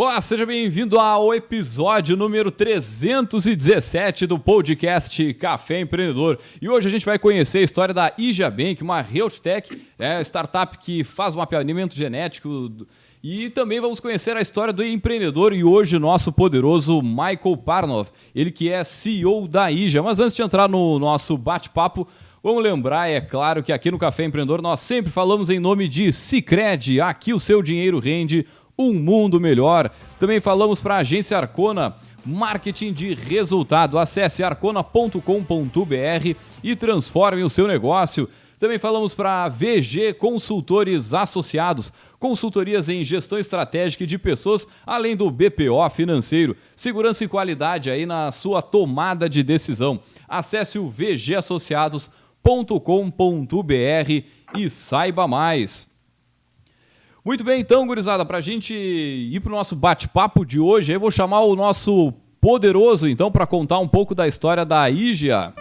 Olá, seja bem-vindo ao episódio número 317 do podcast Café Empreendedor. E hoje a gente vai conhecer a história da Ija Bank, uma health tech, startup que faz mapeamento genético. E também vamos conhecer a história do empreendedor e hoje o nosso poderoso Michael Parnov, ele que é CEO da Ija. Mas antes de entrar no nosso bate-papo, vamos lembrar, é claro, que aqui no Café Empreendedor nós sempre falamos em nome de Sicredi. Aqui o seu dinheiro rende um mundo melhor. Também falamos para a agência Arcona, marketing de resultado. Acesse arcona.com.br e transforme o seu negócio. Também falamos para a VG Consultores Associados, consultorias em gestão estratégica de pessoas, além do BPO financeiro. Segurança e qualidade aí na sua tomada de decisão. Acesse o vgassociados.com.br e saiba mais. Muito bem, então, gurizada, para a gente ir para o nosso bate-papo de hoje, eu vou chamar o nosso poderoso, então, para contar um pouco da história da Ija.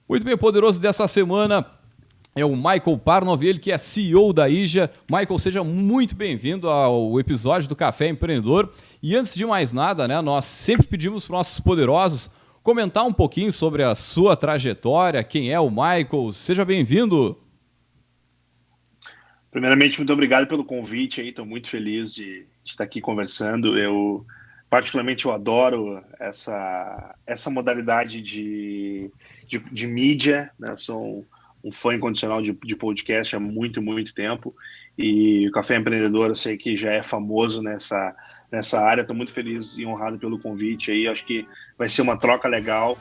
Muito bem, o poderoso dessa semana é o Michael Parnov, ele que é CEO da Ija. Michael, seja muito bem-vindo ao episódio do Café Empreendedor. E antes de mais nada, né, nós sempre pedimos para os nossos poderosos comentar um pouquinho sobre a sua trajetória, quem é o Michael. Seja bem-vindo. Primeiramente, muito obrigado pelo convite. Estou muito feliz de estar aqui conversando. Eu adoro essa modalidade de mídia, né? Sou um fã incondicional de podcast há muito, muito tempo. E o Café Empreendedor, eu sei que já é famoso nessa área. Estou muito feliz e honrado pelo convite aí. Acho que vai ser uma troca legal.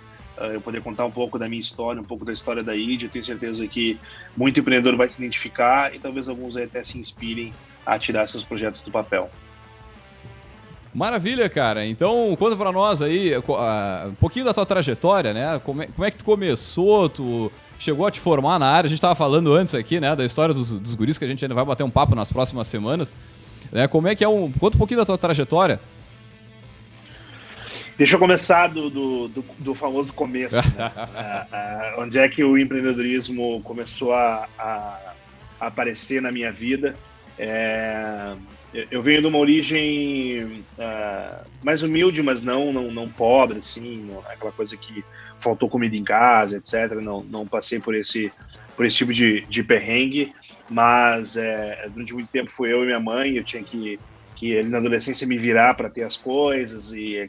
Eu poder contar um pouco da minha história, um pouco da história da Ija. Tenho certeza que muito empreendedor vai se identificar e talvez alguns aí até se inspirem a tirar seus projetos do papel. Maravilha, cara. Então, conta pra nós aí um pouquinho da tua trajetória, né? Como é que tu começou, tu chegou a te formar na área? A gente tava falando antes aqui, né, da história dos guris, que a gente ainda vai bater um papo nas próximas semanas. Né? Como é que é conta um pouquinho da tua trajetória. Deixa eu começar do famoso começo, né? Onde é que o empreendedorismo começou a aparecer na minha vida. Eu venho de uma origem mais humilde, mas não pobre, assim, aquela coisa que faltou comida em casa, etc. Não passei por esse tipo de perrengue, mas durante muito tempo fui eu e minha mãe. Eu tinha que ali na adolescência me virar para ter as coisas, e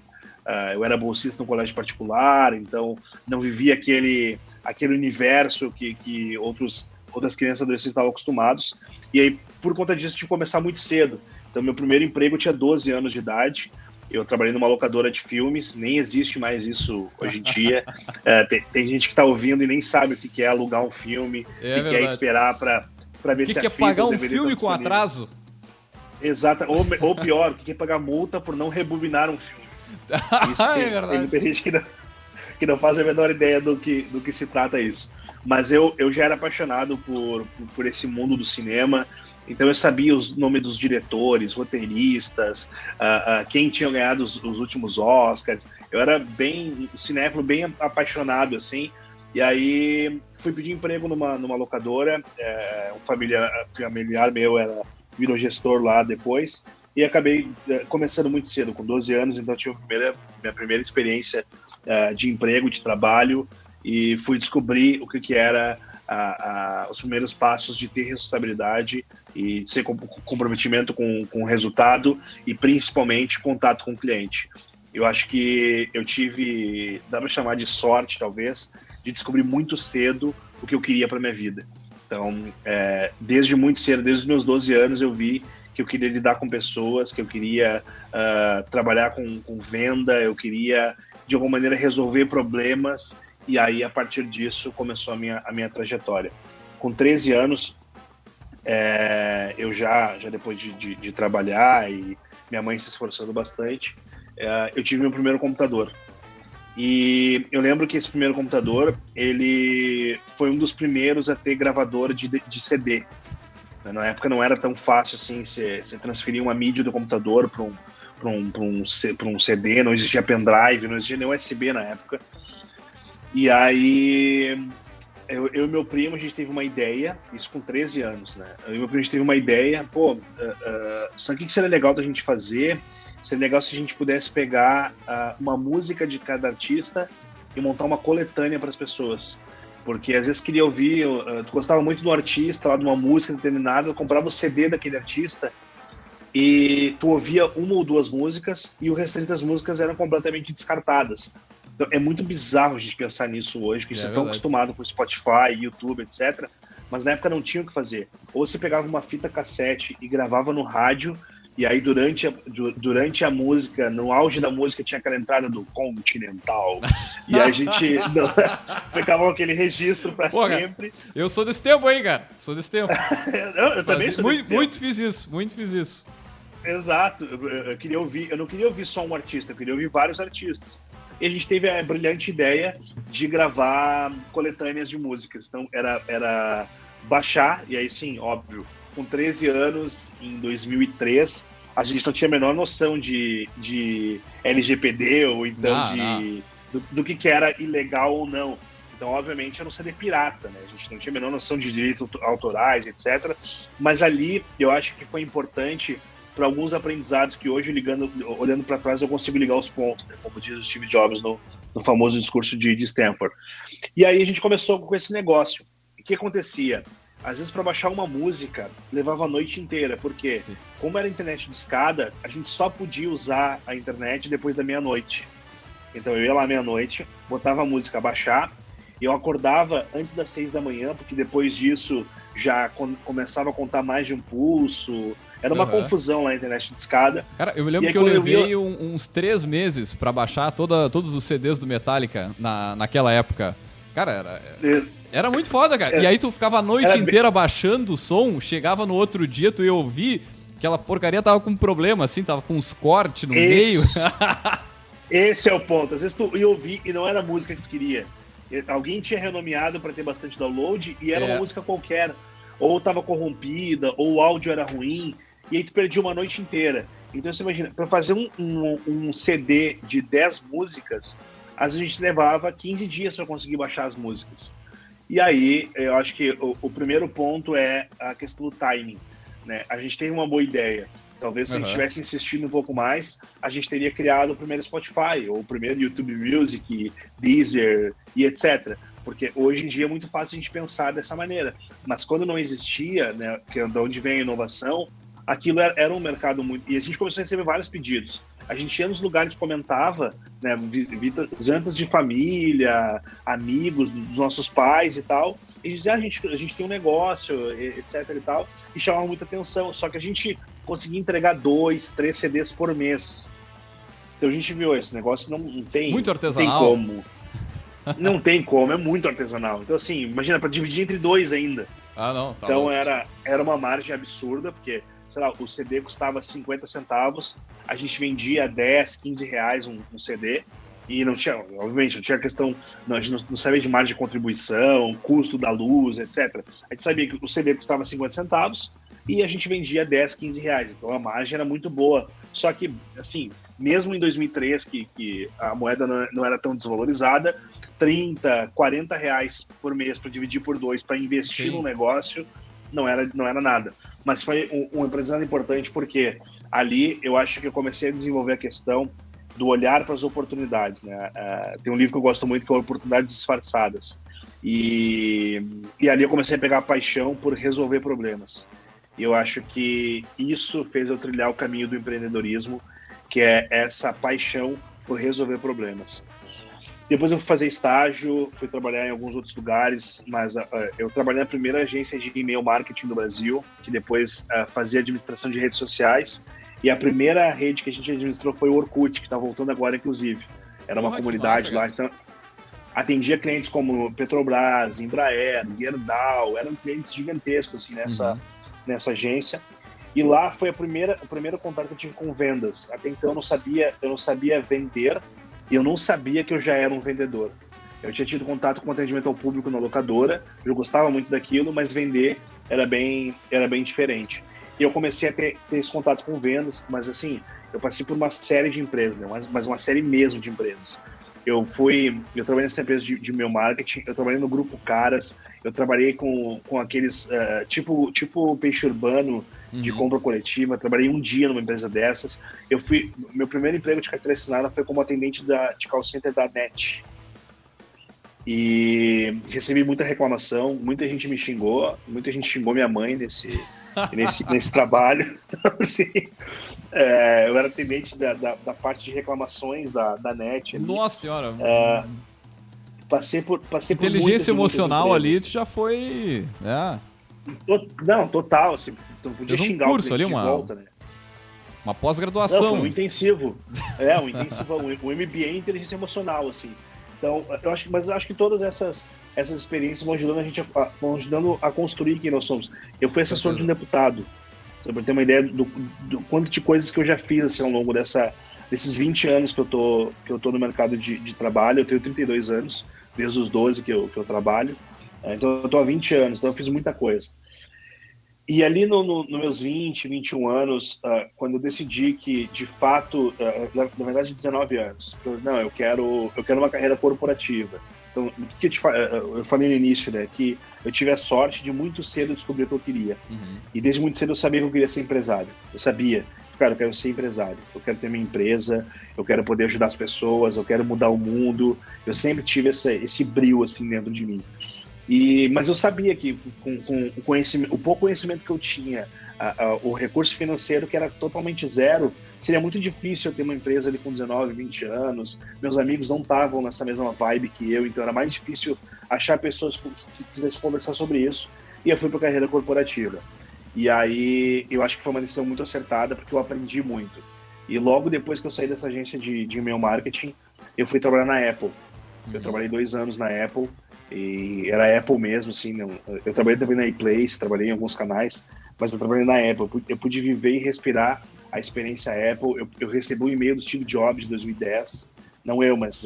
eu era bolsista no colégio particular, então não vivia aquele universo que outras crianças e adolescentes estavam acostumados. E aí, por conta disso, tive que começar muito cedo. Então, meu primeiro emprego eu tinha 12 anos de idade. Eu trabalhei numa locadora de filmes, nem existe mais isso hoje em dia. Tem gente que está ouvindo e nem sabe o que é alugar um filme, o que é esperar para ver se é pagar um filme com atraso. Exato, ou pior, o que é pagar multa por não rebobinar um filme. Isso tem muita gente que não faz a menor ideia do que se trata isso. Mas eu já era apaixonado por esse mundo do cinema, então eu sabia os nomes dos diretores, roteiristas, quem tinha ganhado os últimos Oscars. Eu era bem cinéfilo, bem apaixonado, assim. E aí fui pedir emprego numa locadora, um familiar meu virou gestor lá depois, e acabei começando muito cedo, com 12 anos, então tive minha primeira experiência de emprego, de trabalho, e fui descobrir o que era os primeiros passos de ter responsabilidade e de ser comprometimento com o resultado e principalmente contato com o cliente. Eu acho que eu tive, dá para chamar de sorte talvez, de descobrir muito cedo o que eu queria para minha vida. Então, desde muito cedo, desde os meus 12 anos, eu vi que eu queria lidar com pessoas, que eu queria trabalhar com venda, eu queria, de alguma maneira, resolver problemas, e aí, a partir disso, começou a minha trajetória. Com 13 anos, eu já depois de trabalhar e minha mãe se esforçando bastante, eu tive meu primeiro computador. E eu lembro que esse primeiro computador, ele foi um dos primeiros a ter gravador de CD. Na época não era tão fácil assim, você transferir uma mídia do computador para um CD, não existia pendrive, não existia nem USB na época. E aí eu e meu primo, a gente teve uma ideia, isso com 13 anos, né? Eu e meu primo, a gente teve uma ideia, só que seria legal da gente fazer? Seria legal se a gente pudesse pegar uma música de cada artista e montar uma coletânea para as pessoas. Porque às vezes queria ouvir, tu gostava muito do artista, lá de uma música determinada, eu comprava o CD daquele artista e tu ouvia uma ou duas músicas e o restante das músicas eram completamente descartadas. Então, é muito bizarro a gente pensar nisso hoje, porque a gente é tão acostumado com Spotify, YouTube, etc. Mas na época não tinha o que fazer. Ou você pegava uma fita cassete e gravava no rádio, e aí durante a música, no auge da música, tinha aquela entrada do Continental. E a gente ficava com aquele registro para sempre. Eu sou desse tempo aí, cara. Sou desse tempo. eu também sou desse tempo. Muito fiz isso. Exato. Eu não queria ouvir só um artista, eu queria ouvir vários artistas. E a gente teve a brilhante ideia de gravar coletâneas de músicas. Então era baixar, e aí sim, óbvio, com 13 anos, em 2003, a gente não tinha a menor noção de LGPD ou então do que era ilegal ou não. Então, obviamente, era um CD pirata, né? A gente não tinha a menor noção de direitos autorais, etc. Mas ali, eu acho que foi importante para alguns aprendizados que hoje, olhando para trás, eu consigo ligar os pontos, né? Como diz o Steve Jobs no famoso discurso de Stanford. E aí a gente começou com esse negócio. O que acontecia? Às vezes, para baixar uma música, levava a noite inteira, porque, como era internet de escada, a gente só podia usar a internet depois da meia-noite. Então, eu ia lá meia-noite, botava a música a baixar, e eu acordava antes das 6 da manhã, porque depois disso já começava a contar mais de um pulso. Era uma confusão lá na internet de escada. Cara, eu me lembro que eu levei uns 3 meses para baixar todos os CDs do Metallica naquela época. Cara, era muito foda, cara. E aí tu ficava a noite inteira baixando o som, chegava no outro dia, tu ia ouvir, aquela porcaria tava com problema, assim, tava com uns cortes no meio. Esse é o ponto. Às vezes tu ia ouvir e não era a música que tu queria. Alguém tinha renomeado para ter bastante download e era uma música qualquer. Ou tava corrompida, ou o áudio era ruim, e aí tu perdia uma noite inteira. Então você imagina, para fazer um CD de 10 músicas, às vezes a gente levava 15 dias para conseguir baixar as músicas. E aí, eu acho que o primeiro ponto é a questão do timing, né? A gente teve uma boa ideia. Talvez se a gente tivesse insistido um pouco mais, a gente teria criado o primeiro Spotify, ou o primeiro YouTube Music, Deezer e etc. Porque hoje em dia é muito fácil a gente pensar dessa maneira. Mas quando não existia, né, que é de onde vem a inovação, aquilo era um mercado muito... E a gente começou a receber vários pedidos. A gente ia nos lugares, comentava, né, jantas de família, amigos dos nossos pais e tal, e dizia, a gente tem um negócio, etc e tal, e chamava muita atenção. Só que a gente conseguia entregar 2, 3 CDs por mês. Então a gente viu, esse negócio não tem... Muito artesanal. Não tem como. Não tem como, é muito artesanal. Então assim, imagina, para dividir entre 2 ainda. Tá então louco. era uma margem absurda, porque, sei lá, o CD custava 50 centavos, a gente vendia 10, 15 reais um CD, e não tinha, obviamente, não tinha questão, a gente não sabia de margem de contribuição, custo da luz, etc. A gente sabia que o CD custava 50 centavos e a gente vendia 10, 15 reais, então a margem era muito boa. Só que, assim, mesmo em 2003, que a moeda não era tão desvalorizada, 30, 40 reais por mês para dividir por 2 para investir no negócio não era nada. Mas foi um aprendizado importante, porque ali eu acho que eu comecei a desenvolver a questão do olhar para as oportunidades, né? Tem um livro que eu gosto muito que é Oportunidades Disfarçadas. E ali eu comecei a pegar a paixão por resolver problemas. E eu acho que isso fez eu trilhar o caminho do empreendedorismo, que é essa paixão por resolver problemas. Depois eu fui fazer estágio, fui trabalhar em alguns outros lugares, mas eu trabalhei na primeira agência de e-mail marketing do Brasil, que depois fazia administração de redes sociais, e a primeira rede que a gente administrou foi o Orkut, que está voltando agora, inclusive. Era uma comunidade lá, então atendia clientes como Petrobras, Embraer, Gerdau, eram clientes gigantescos assim, nessa agência. E lá foi o primeiro contato que eu tive com vendas. Até então eu não sabia vender, e eu não sabia que eu já era um vendedor. Eu tinha tido contato com atendimento ao público na locadora, eu gostava muito daquilo, mas vender era bem diferente. E eu comecei a ter esse contato com vendas, mas assim, eu passei por uma série de empresas, né? Mas uma série mesmo de empresas. Eu trabalhei nessa empresa de e-mail marketing, eu trabalhei no Grupo Caras, eu trabalhei com aqueles, tipo peixe urbano de compra coletiva, trabalhei um dia numa empresa dessas. Meu primeiro emprego de carteira assinada foi como atendente de call center da NET. E recebi muita reclamação, muita gente me xingou, muita gente xingou minha mãe nesse trabalho. Assim, eu era atendente da parte de reclamações da NET. Ali. Nossa senhora! Passei por inteligência emocional ali, tu já foi... Não, total. Assim, tu podia xingar curso ali, de volta, né? Uma pós-graduação. Não, foi um intensivo. Um intensivo, um MBA em inteligência emocional, assim. Então, eu acho que todas essas experiências vão ajudando a construir quem nós somos. Eu fui assessor de um deputado, para ter uma ideia do quanto de coisas que eu já fiz assim, ao longo desses 20 anos que eu tô no mercado de trabalho. Eu tenho 32 anos, desde os 12 que eu trabalho. Então, eu tô há 20 anos, então eu fiz muita coisa. E ali nos meus 20, 21 anos, quando eu decidi que, de fato, na verdade 19 anos, eu quero uma carreira corporativa. Então, o que eu falei no início, né, que eu tive a sorte de muito cedo descobrir o que eu queria. E desde muito cedo eu sabia que eu queria ser empresário. Eu sabia, cara, eu quero ser empresário, eu quero ter minha empresa, eu quero poder ajudar as pessoas, eu quero mudar o mundo. Eu sempre tive esse brilho assim dentro de mim. Mas eu sabia que com o pouco conhecimento que eu tinha, o recurso financeiro que era totalmente zero, seria muito difícil eu ter uma empresa ali com 19, 20 anos. Meus amigos não estavam nessa mesma vibe que eu, então era mais difícil achar pessoas que quisessem conversar sobre isso. E eu fui para a carreira corporativa. E aí eu acho que foi uma decisão muito acertada, porque eu aprendi muito. E logo depois que eu saí dessa agência de e-mail marketing, eu fui trabalhar na Apple. Eu trabalhei 2 anos na Apple. E era Apple mesmo, assim, eu trabalhei também na iPlace, trabalhei em alguns canais, mas eu trabalhei na Apple, eu pude viver e respirar a experiência Apple. Eu recebi um e-mail do Steve Jobs de 2010, não eu, mas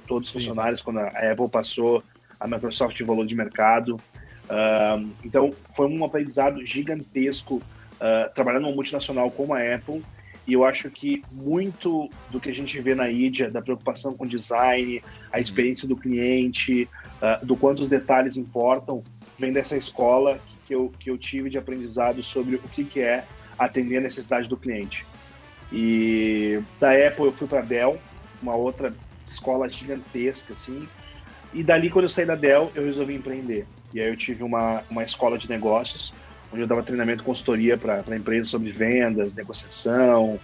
todos os funcionários, quando a Apple passou a Microsoft de valor de mercado. Então foi um aprendizado gigantesco trabalhando numa multinacional como a Apple. E eu acho que muito do que a gente vê na Idia, da preocupação com design, a experiência do cliente, do quanto os detalhes importam, vem dessa escola que eu tive de aprendizado sobre o que é atender a necessidade do cliente. E da Apple eu fui para a Dell, uma outra escola gigantesca, assim. E dali, quando eu saí da Dell, eu resolvi empreender. E aí eu tive uma escola de negócios, onde eu dava treinamento e consultoria para empresas sobre vendas, negociação,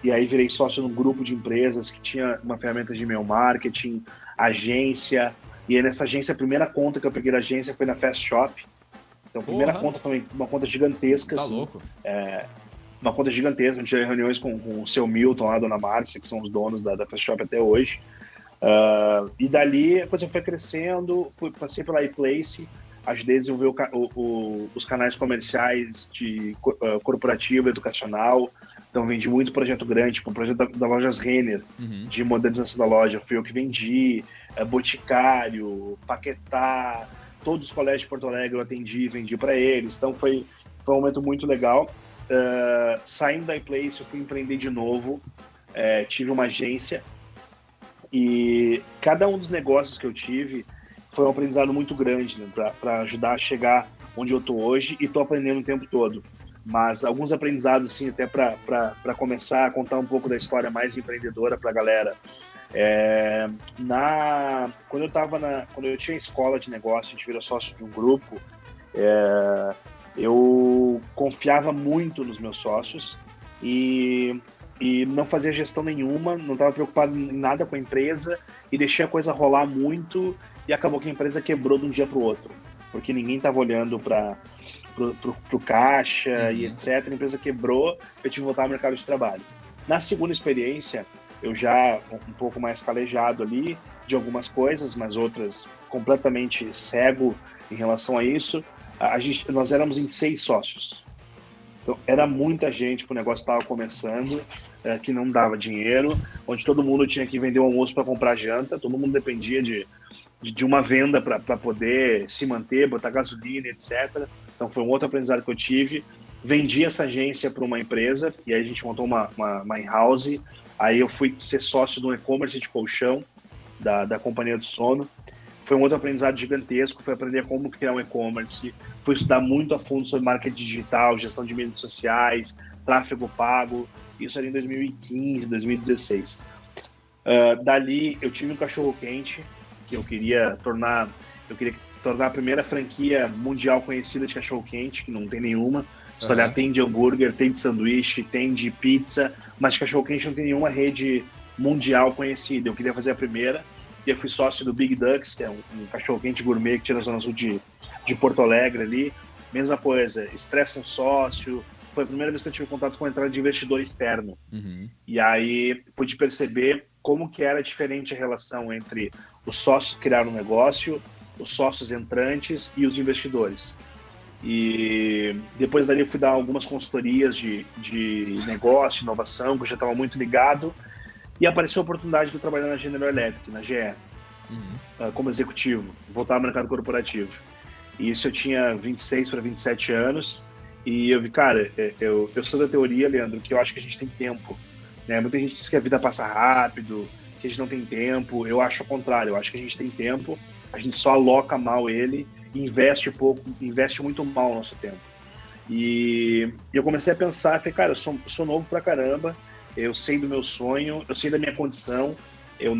e aí virei sócio num grupo de empresas que tinha uma ferramenta de e-mail marketing, agência, e aí nessa agência, a primeira conta que eu peguei na agência foi na Fast Shop. Então a primeira conta foi uma conta gigantesca. Tá assim, louco. uma conta gigantesca, a gente tinha reuniões com o seu Milton, a dona Márcia, que são os donos da Fast Shop até hoje. E dali a coisa foi crescendo, passei pela iPlace, ajudei a desenvolver os canais comerciais de corporativo, educacional. Então vendi muito projeto grande, tipo o projeto da Lojas Renner, de modernização da loja. Fui eu que vendi, Boticário, Paquetá, todos os colégios de Porto Alegre eu atendi e vendi para eles. Então foi um momento muito legal. Saindo da iPlace, eu fui empreender de novo, tive uma agência, e cada um dos negócios que eu tive foi um aprendizado muito grande, né, para ajudar a chegar onde eu estou hoje, e estou aprendendo o tempo todo. Mas alguns aprendizados, assim, até para começar a contar um pouco da história mais empreendedora para a galera. Quando eu tinha escola de negócio, a gente virou sócio de um grupo, eu confiava muito nos meus sócios e não fazia gestão nenhuma, não estava preocupado em nada com a empresa e deixei a coisa rolar muito, e acabou que a empresa quebrou de um dia para o outro, porque ninguém estava olhando para o caixa e etc. A empresa quebrou, eu tive que voltar ao mercado de trabalho. Na segunda experiência, eu já um pouco mais calejado ali de algumas coisas, mas outras completamente cego em relação a isso. Nós éramos em 6 sócios. Então, era muita gente que o negócio estava começando, que não dava dinheiro, onde todo mundo tinha que vender o almoço para comprar janta, todo mundo dependia de uma venda para poder se manter, botar gasolina, etc. Então foi um outro aprendizado que eu tive. Vendi essa agência para uma empresa, e aí a gente montou uma in-house. Aí eu fui ser sócio de um e-commerce de colchão, da companhia do sono. Foi um outro aprendizado gigantesco, foi aprender como criar um e-commerce, foi estudar muito a fundo sobre marketing digital, gestão de mídias sociais, tráfego pago, isso era em 2015, 2016. Dali eu tive um cachorro-quente, que eu queria tornar a primeira franquia mundial conhecida de cachorro-quente, que não tem nenhuma. Se olhar, tem de hambúrguer, tem de sanduíche, tem de pizza, mas de cachorro-quente não tem nenhuma rede mundial conhecida. Eu queria fazer a primeira, e eu fui sócio do Big Ducks, que é um cachorro-quente gourmet que tinha na zona sul de Porto Alegre ali. Mesma coisa, estresse com sócio. Foi a primeira vez que eu tive contato com a entrada de investidor externo. E aí pude perceber como que era diferente a relação entre os sócios que criaram um negócio, os sócios entrantes e os investidores. E depois dali eu fui dar algumas consultorias de negócio, inovação, que eu já estava muito ligado, e apareceu a oportunidade de eu trabalhar na General Electric, na GE, como executivo, voltar ao mercado corporativo. E isso eu tinha 26 para 27 anos, e eu vi, cara, eu sou da teoria, Leandro, que eu acho que a gente tem tempo, né? Muita gente diz que a vida passa rápido, que a gente não tem tempo. Eu acho o contrário, eu acho que a gente tem tempo, a gente só aloca mal ele, investe pouco, investe muito mal o nosso tempo. E eu comecei a pensar, falei, cara, eu sou novo pra caramba, eu sei do meu sonho, eu sei da minha condição, eu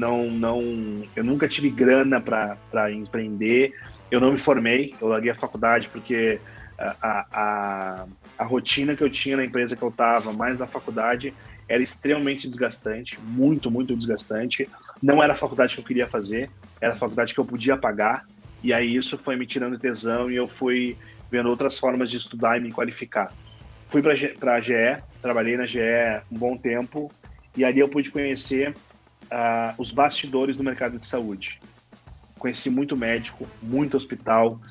nunca tive grana para empreender, eu não me formei, eu larguei a faculdade porque a rotina que eu tinha na empresa que eu estava, mais a faculdade, era extremamente desgastante, muito, muito desgastante. Não era a faculdade que eu queria fazer, era a faculdade que eu podia pagar, e aí isso foi me tirando tesão e eu fui vendo outras formas de estudar e me qualificar. Fui para a GE, trabalhei na GE um bom tempo, e ali eu pude conhecer os bastidores do mercado de saúde. Conheci muito médico, muito hospital.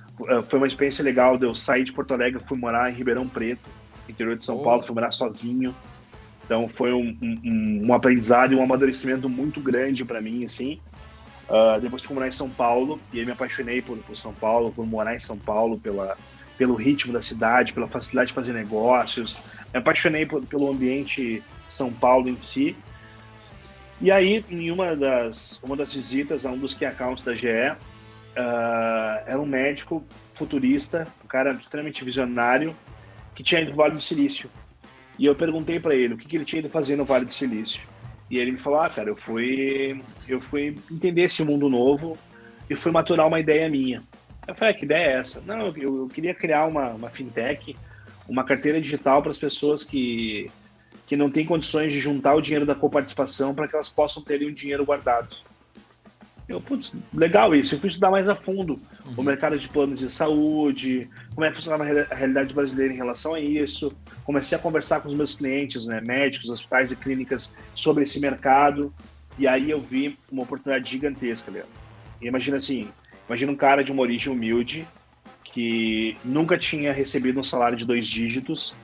Foi uma experiência legal de eu sair de Porto Alegre, fui morar em Ribeirão Preto, interior de São Paulo, fui morar sozinho. Então foi um aprendizado e um amadurecimento muito grande para mim, assim. Depois fui morar em São Paulo, e aí me apaixonei por São Paulo, por morar em São Paulo, pelo ritmo da cidade, pela facilidade de fazer negócios. Me apaixonei pelo ambiente São Paulo em si. E aí, em uma das visitas a um dos key accounts da GE, era um médico futurista, um cara extremamente visionário, que tinha ido para o Vale do Silício. E eu perguntei para ele o que ele tinha ido fazer no Vale do Silício. E ele me falou, cara, eu fui entender esse mundo novo e fui maturar uma ideia minha. Eu falei, que ideia é essa? Não, eu queria criar uma fintech, uma carteira digital para as pessoas que não têm condições de juntar o dinheiro da coparticipação para que elas possam ter um dinheiro guardado. Putz, legal isso. Eu fui estudar mais a fundo o mercado de planos de saúde, como é que funcionava a realidade brasileira em relação a isso. Comecei a conversar com os meus clientes, né, médicos, hospitais e clínicas, sobre esse mercado. E aí eu vi uma oportunidade gigantesca, Leandro. E imagina um cara de uma origem humilde, que nunca tinha recebido um salário de 2 dígitos,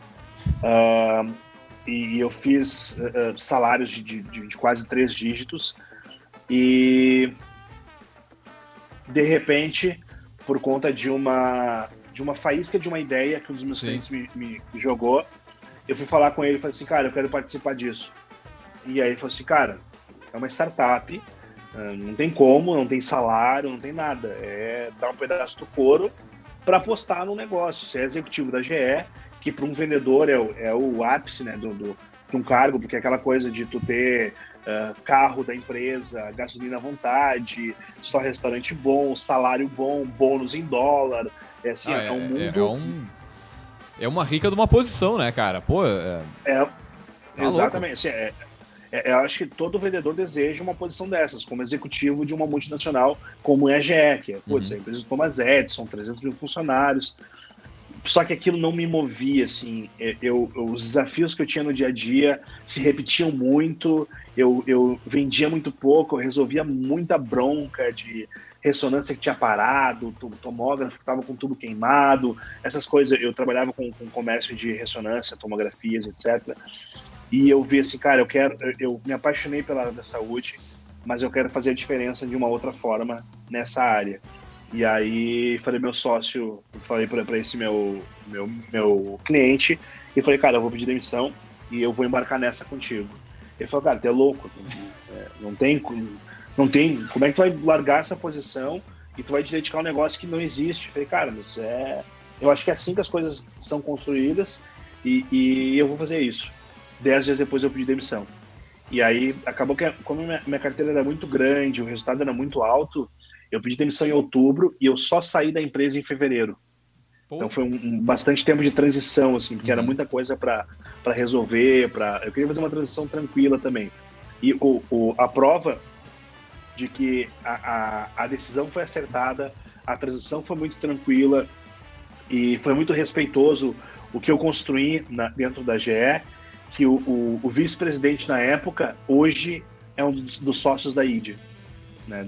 e eu fiz salários de quase 3 dígitos, e de repente, por conta de uma faísca de uma ideia que um dos meus clientes me jogou, eu fui falar com ele e falei assim, cara, eu quero participar disso. E aí ele falou assim, cara, é uma startup, não tem como, não tem salário, não tem nada, é dar um pedaço do couro para apostar no negócio. Você é executivo da GE, que para um vendedor é o ápice, né, de um cargo, porque é aquela coisa de tu ter carro da empresa, gasolina à vontade, só restaurante bom, salário bom, bônus em dólar. É um mundo... É uma rica de uma posição, né, cara? Pô, exatamente. Eu acho que todo vendedor deseja uma posição dessas, como executivo de uma multinacional como é a GE, que é a empresa do Thomas Edison, 300 mil funcionários. Só que aquilo não me movia, assim, os desafios que eu tinha no dia a dia se repetiam muito, eu vendia muito pouco, eu resolvia muita bronca de ressonância que tinha parado, tomógrafo que estava com tubo queimado, essas coisas. Eu trabalhava com comércio de ressonância, tomografias, etc. E eu vi assim, cara, eu me apaixonei pela área da saúde, mas eu quero fazer a diferença de uma outra forma nessa área. E aí falei meu sócio, falei para esse meu cliente, e falei, cara, eu vou pedir demissão e eu vou embarcar nessa contigo. Ele falou, cara, tu é louco, Não tem. Como é que tu vai largar essa posição e tu vai te dedicar a um negócio que não existe? Eu falei, cara, mas eu acho que é assim que as coisas são construídas e eu vou fazer isso. 10 dias depois eu pedi demissão. E aí acabou que, como minha carteira era muito grande, o resultado era muito alto, eu pedi demissão em outubro e eu só saí da empresa em fevereiro. Então foi bastante tempo de transição, assim, porque era muita coisa para resolver, eu queria fazer uma transição tranquila também. E a prova de que a decisão foi acertada, a transição foi muito tranquila e foi muito respeitoso o que eu construí dentro da GE, que o vice-presidente na época, hoje é um dos sócios da ID. Né?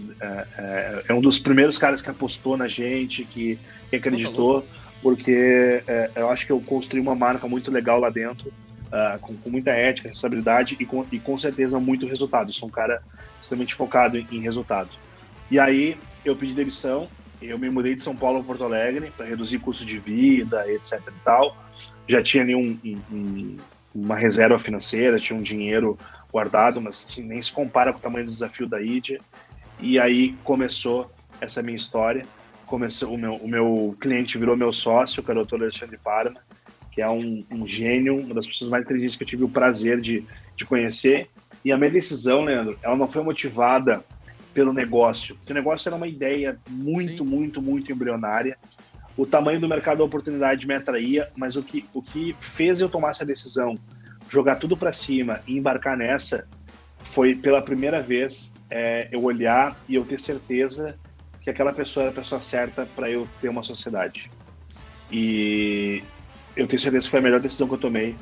É um dos primeiros caras que apostou na gente, que acreditou, porque eu acho que eu construí uma marca muito legal lá dentro, com muita ética, responsabilidade e com certeza muito resultado. Eu sou um cara extremamente focado em resultado. E aí eu pedi demissão, eu me mudei de São Paulo para Porto Alegre para reduzir custo de vida, etc e tal. Já tinha ali uma reserva financeira, tinha um dinheiro guardado, mas assim, nem se compara com o tamanho do desafio da ID. E aí começou essa minha história. O meu cliente virou meu sócio, que é o Dr. Alexandre Parma, que é um gênio, uma das pessoas mais inteligentes que eu tive o prazer de conhecer. E a minha decisão, Leandro, ela não foi motivada pelo negócio. Porque o negócio era uma ideia muito, muito, muito embrionária. O tamanho do mercado da oportunidade me atraía, mas o que fez eu tomar essa decisão, jogar tudo para cima e embarcar nessa, foi pela primeira vez eu olhar e eu ter certeza que aquela pessoa era a pessoa certa para eu ter uma sociedade. E eu tenho certeza que foi a melhor decisão que eu tomei,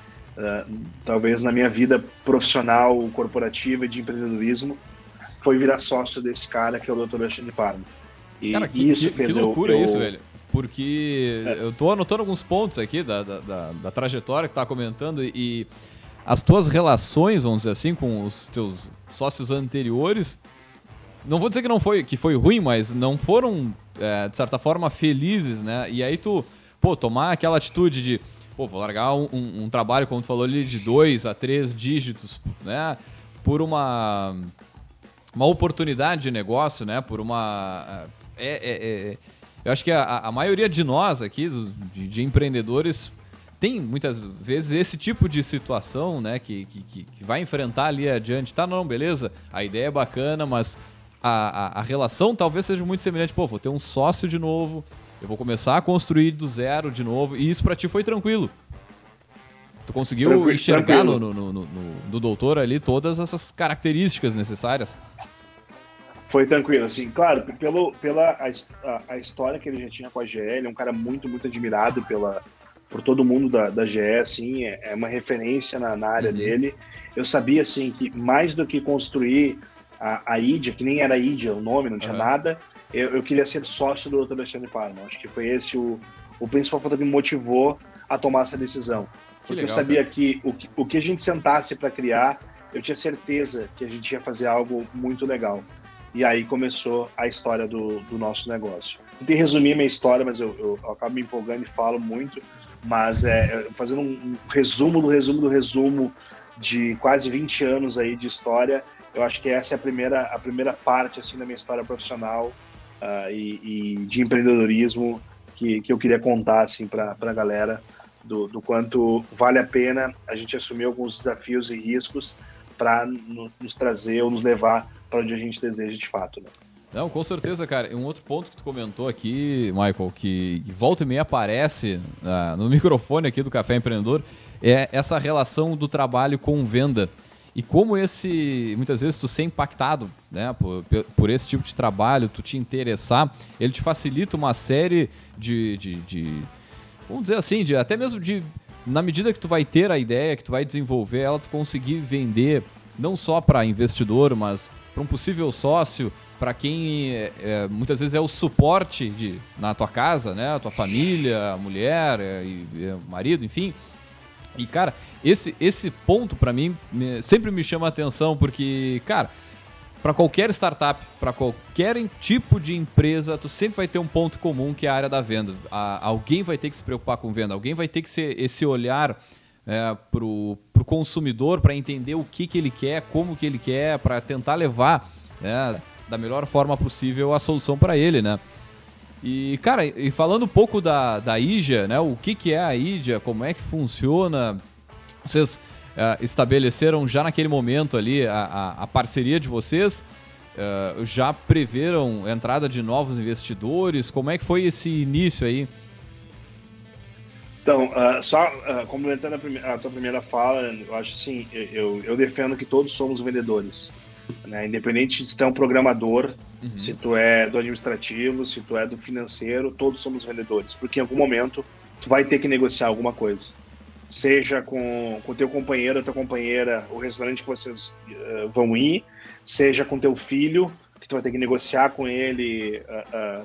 talvez na minha vida profissional, corporativa e de empreendedorismo, foi virar sócio desse cara que é o Dr. Alexandre Parma. E cara, isso fez que loucura isso, velho. Porque eu tô anotando alguns pontos aqui da trajetória que tu tá comentando e as tuas relações, vamos dizer assim, com os teus sócios anteriores, não vou dizer que foi ruim, mas não foram, de certa forma, felizes, né? E aí tu, tomar aquela atitude de, vou largar um trabalho, como tu falou ali, de 2 a 3 dígitos, né? Por uma oportunidade de negócio, né? Por uma... eu acho que a maioria de nós aqui, de empreendedores, tem muitas vezes esse tipo de situação, né? Que vai enfrentar ali adiante. Tá, não, beleza, a ideia é bacana, mas a relação talvez seja muito semelhante. Vou ter um sócio de novo, eu vou começar a construir do zero de novo, e isso pra ti foi tranquilo. Tu conseguiu enxergar no doutor ali todas essas características necessárias? Foi tranquilo, assim, claro, pela a história que ele já tinha com a GE, ele é um cara muito, muito admirado por todo mundo da GE, assim, é uma referência na área dele. Eu sabia, assim, que mais do que construir a IDIA, que nem era IDIA o nome, não tinha nada, eu queria ser sócio do Dr. Alexandre Parma. Acho que foi esse o principal fator que me motivou a tomar essa decisão. Porque legal, eu sabia, cara, que o que a gente sentasse para criar, eu tinha certeza que a gente ia fazer algo muito legal. E aí começou a história do nosso negócio. Tentei resumir a minha história, mas eu acabo me empolgando e falo muito, mas fazendo um resumo do resumo de quase 20 anos aí de história, eu acho que essa é a primeira parte assim, da minha história profissional e de empreendedorismo que eu queria contar assim, para a galera do quanto vale a pena a gente assumir alguns desafios e riscos para nos trazer ou nos levar para onde a gente deseja de fato, né? Não, com certeza, cara. Um outro ponto que tu comentou aqui, Michael, que volta e meia aparece no microfone aqui do Café Empreendedor, é essa relação do trabalho com venda. E como muitas vezes tu ser impactado, né, por esse tipo de trabalho, tu te interessar, ele te facilita uma série de vamos dizer assim, até mesmo na medida que tu vai ter a ideia, que tu vai desenvolver ela, tu conseguir vender não só para investidor, mas para um possível sócio, para quem muitas vezes é o suporte na tua casa, né? A tua família, a mulher, o marido, enfim. E, cara, esse ponto para mim sempre me chama a atenção, porque, cara, para qualquer startup, para qualquer tipo de empresa, tu sempre vai ter um ponto comum, que é a área da venda. Alguém vai ter que se preocupar com venda, alguém vai ter que ser esse olhar pro consumidor para entender o que ele quer, como que ele quer, para tentar levar da melhor forma possível a solução para ele, né? E, cara, e falando um pouco da IJA, né? O que é a IJA, como é que funciona? Vocês estabeleceram já naquele momento ali a parceria de vocês? Já preveram entrada de novos investidores? Como é que foi esse início aí? Então, complementando a tua primeira fala, eu acho assim, eu defendo que todos somos vendedores, né? Independente se tu é um programador, se tu é do administrativo, se tu é do financeiro, todos somos vendedores, porque em algum momento tu vai ter que negociar alguma coisa. Seja com teu companheiro ou tua companheira, o restaurante que vocês vão ir, seja com teu filho, que tu vai ter que negociar com ele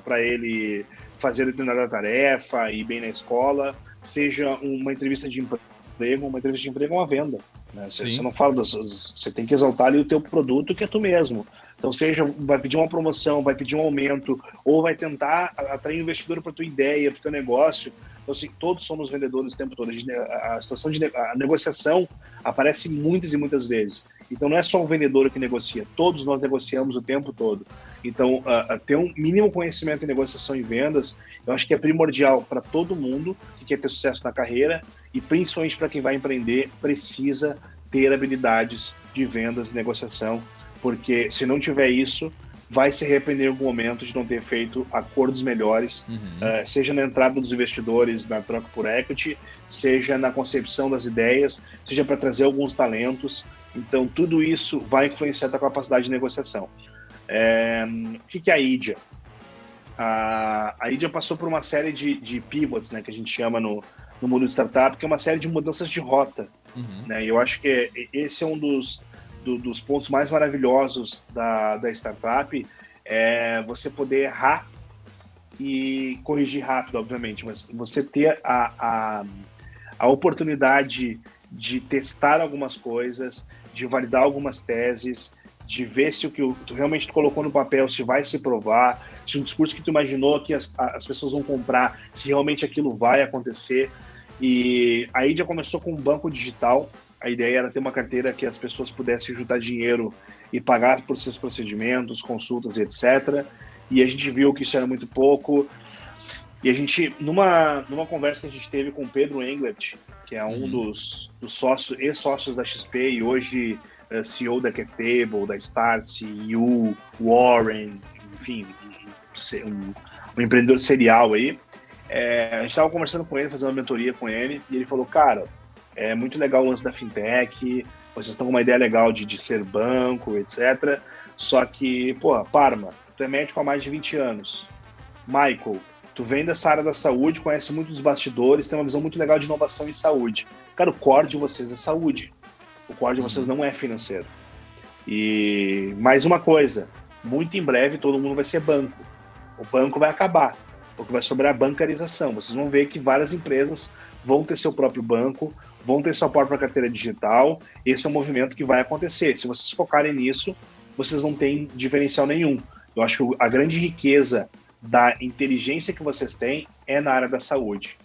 para ele fazer determinada tarefa, ir bem na escola, seja uma entrevista de emprego. Uma entrevista de emprego é uma venda, né? Você não fala você tem que exaltar ali o teu produto, que é tu mesmo. Então, seja vai pedir uma promoção, vai pedir um aumento, ou vai tentar atrair investidor para tua ideia, para o teu negócio. Então, assim, todos somos vendedores o tempo todo. A situação a negociação aparece muitas e muitas vezes. Então, não é só o vendedor que negocia, todos nós negociamos o tempo todo. Então, ter um mínimo conhecimento em negociação e vendas, eu acho que é primordial para todo mundo que quer ter sucesso na carreira, e principalmente para quem vai empreender, precisa ter habilidades de vendas e negociação, porque se não tiver isso, vai se arrepender em algum momento de não ter feito acordos melhores, seja na entrada dos investidores, na troca por equity, seja na concepção das ideias, seja para trazer alguns talentos. Então, tudo isso vai influenciar a tua capacidade de negociação. O que é a IJA? A IJA passou por uma série de pivots, né, que a gente chama no mundo de startup, que é uma série de mudanças de rota. Né? E eu acho que esse é um dos pontos mais maravilhosos da startup, é você poder errar e corrigir rápido, obviamente, mas você ter a oportunidade de testar algumas coisas, de validar algumas teses, de ver se o que tu realmente colocou no papel se vai se provar, se um discurso que tu imaginou que as pessoas vão comprar, se realmente aquilo vai acontecer. E aí já começou com um banco digital. A ideia era ter uma carteira que as pessoas pudessem juntar dinheiro e pagar por seus procedimentos, consultas, etc. E a gente viu que isso era muito pouco. E a gente, numa conversa que a gente teve com o Pedro Englert, que é um dos sócios, ex-sócios da XP e hoje CEO da CapTable, da Start, CEO, Warren, enfim, um empreendedor serial aí. A gente estava conversando com ele, fazendo uma mentoria com ele, e ele falou, cara, é muito legal o lance da fintech, vocês estão com uma ideia legal de ser banco, etc. Só que, pô, Parma, tu é médico há mais de 20 anos. Michael, tu vem dessa área da saúde, conhece muito dos bastidores, tem uma visão muito legal de inovação em saúde. Cara, o core de vocês é saúde. O core de vocês não é financeiro. E mais uma coisa, muito em breve todo mundo vai ser banco. O banco vai acabar, porque vai sobrar a bancarização. Vocês vão ver que várias empresas vão ter seu próprio banco, vão ter sua própria carteira digital. Esse é um movimento que vai acontecer. Se vocês focarem nisso, vocês não têm diferencial nenhum. Eu acho que a grande riqueza da inteligência que vocês têm é na área da saúde.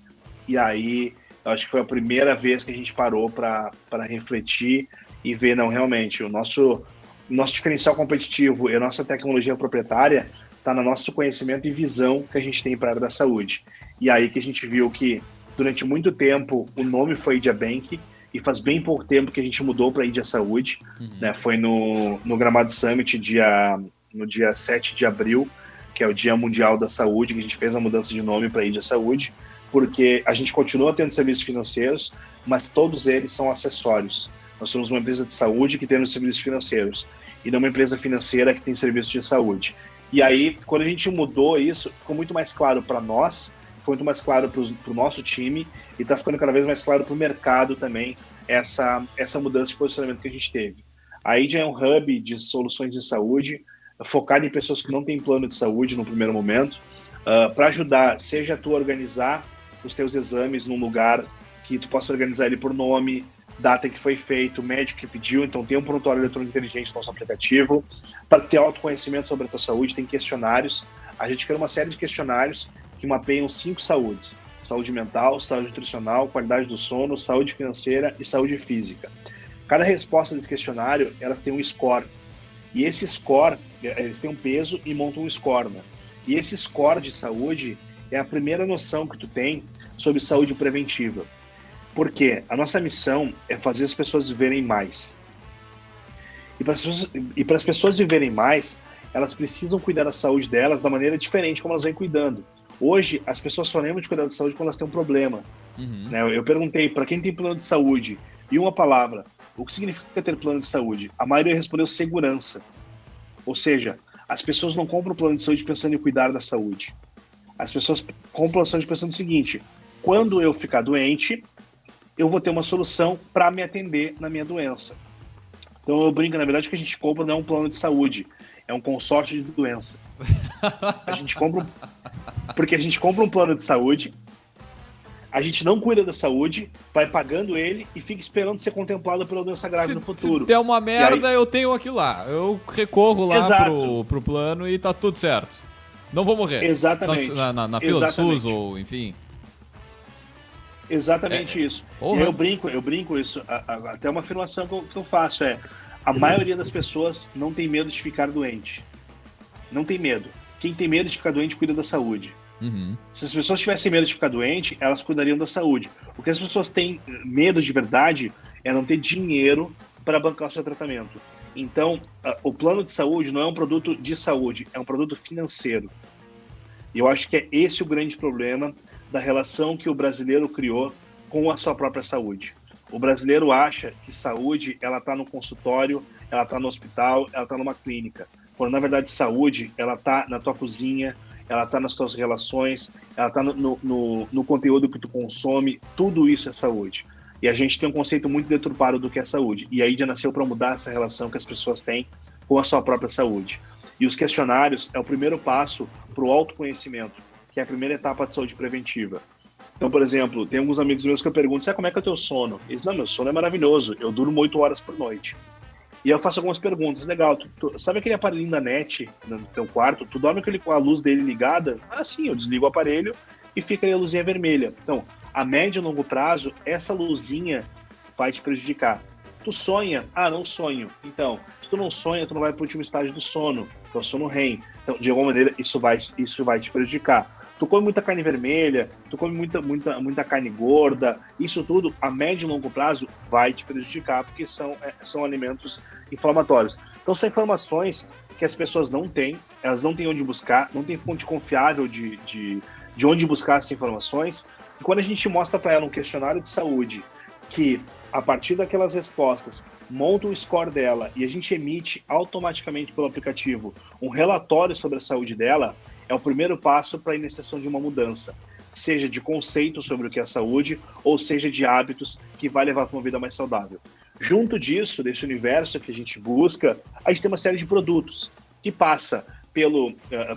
E aí, eu acho que foi a primeira vez que a gente parou para refletir e ver, não, realmente, o nosso diferencial competitivo e a nossa tecnologia proprietária está no nosso conhecimento e visão que a gente tem para a área da saúde. E aí que a gente viu que, durante muito tempo, o nome foi IJA Bank, e faz bem pouco tempo que a gente mudou para IJA Saúde, né? Foi no Gramado Summit, no dia 7 de abril, que é o Dia Mundial da Saúde, que a gente fez a mudança de nome para IJA Saúde, porque a gente continua tendo serviços financeiros, mas todos eles são acessórios. Nós somos uma empresa de saúde que temos serviços financeiros, e não uma empresa financeira que tem serviços de saúde. E aí, quando a gente mudou isso, ficou muito mais claro para nós, ficou muito mais claro para o nosso time, e está ficando cada vez mais claro para o mercado também essa mudança de posicionamento que a gente teve. A IJA é um hub de soluções de saúde, focado em pessoas que não têm plano de saúde no primeiro momento, para ajudar, seja tu organizar os teus exames num lugar que tu possa organizar ele por nome, data que foi feito, médico que pediu, então tem um prontuário eletrônico inteligente no nosso aplicativo. Para ter autoconhecimento sobre a tua saúde, tem questionários. A gente criou uma série de questionários que mapeiam 5 saúdes: saúde mental, saúde nutricional, qualidade do sono, saúde financeira e saúde física. Cada resposta desse questionário, elas têm um score. E esse score, eles têm um peso e montam um score, né? E esse score de saúde é a primeira noção que tu tem sobre saúde preventiva. Porque a nossa missão é fazer as pessoas viverem mais. E para as pessoas viverem mais, elas precisam cuidar da saúde delas da maneira diferente como elas vêm cuidando. Hoje, as pessoas só lembram de cuidar da saúde quando elas têm um problema. Né? Eu perguntei para quem tem plano de saúde, e uma palavra, o que significa ter plano de saúde? A maioria respondeu segurança. Ou seja, as pessoas não compram plano de saúde pensando em cuidar da saúde. As pessoas compram plano de saúde pensando o seguinte: quando eu ficar doente, eu vou ter uma solução para me atender na minha doença. Então eu brinco, na verdade, que a gente compra não é um plano de saúde, é um consórcio de doença. Porque a gente compra um plano de saúde, a gente não cuida da saúde, vai pagando ele e fica esperando ser contemplado pela doença grave no futuro. Se der uma merda, aí eu tenho aquilo lá. Eu recorro lá pro plano e tá tudo certo. Não vou morrer. Exatamente. Na fila do SUS ou enfim. Exatamente isso. E eu brinco isso. Até uma afirmação que eu faço é: a maioria das pessoas não tem medo de ficar doente. Não tem medo. Quem tem medo de ficar doente cuida da saúde. Se as pessoas tivessem medo de ficar doente, elas cuidariam da saúde. O que as pessoas têm medo de verdade é não ter dinheiro para bancar o seu tratamento. Então, o plano de saúde não é um produto de saúde, é um produto financeiro. E eu acho que é esse o grande problema da relação que o brasileiro criou com a sua própria saúde. O brasileiro acha que saúde, ela está no consultório, ela está no hospital, ela está numa clínica. Quando, na verdade, saúde, ela está na tua cozinha, ela está nas tuas relações, ela está no conteúdo que tu consome, tudo isso é saúde. E a gente tem um conceito muito deturpado do que é saúde. E a Idia nasceu para mudar essa relação que as pessoas têm com a sua própria saúde. E os questionários é o primeiro passo para o autoconhecimento, que é a primeira etapa de saúde preventiva. Então, por exemplo, tem alguns amigos meus que eu pergunto: sabe como é que é o teu sono? Eles dizem: não, meu sono é maravilhoso, eu durmo 8 horas por noite. E eu faço algumas perguntas: legal, sabe aquele aparelhinho da NET no teu quarto? Tu dorme com a luz dele ligada? Ah, sim, eu desligo o aparelho e fica aí a luzinha vermelha. Então, a médio e longo prazo, essa luzinha vai te prejudicar. Tu sonha? Ah, não sonho. Então, se tu não sonha, tu não vai para o último estágio do sono, que é o sono REM. Então, de alguma maneira, isso vai te prejudicar. Tu come muita carne vermelha, tu come muita carne gorda, isso tudo, a médio e longo prazo, vai te prejudicar, porque são alimentos inflamatórios. Então, são informações que as pessoas não têm, elas não têm onde buscar, não tem fonte confiável de onde buscar essas informações. E quando a gente mostra para ela um questionário de saúde, que a partir daquelas respostas monta o score dela e a gente emite automaticamente pelo aplicativo um relatório sobre a saúde dela, é o primeiro passo para a iniciação de uma mudança, seja de conceito sobre o que é saúde, ou seja de hábitos que vai levar para uma vida mais saudável. Junto disso, desse universo que a gente busca, a gente tem uma série de produtos que passa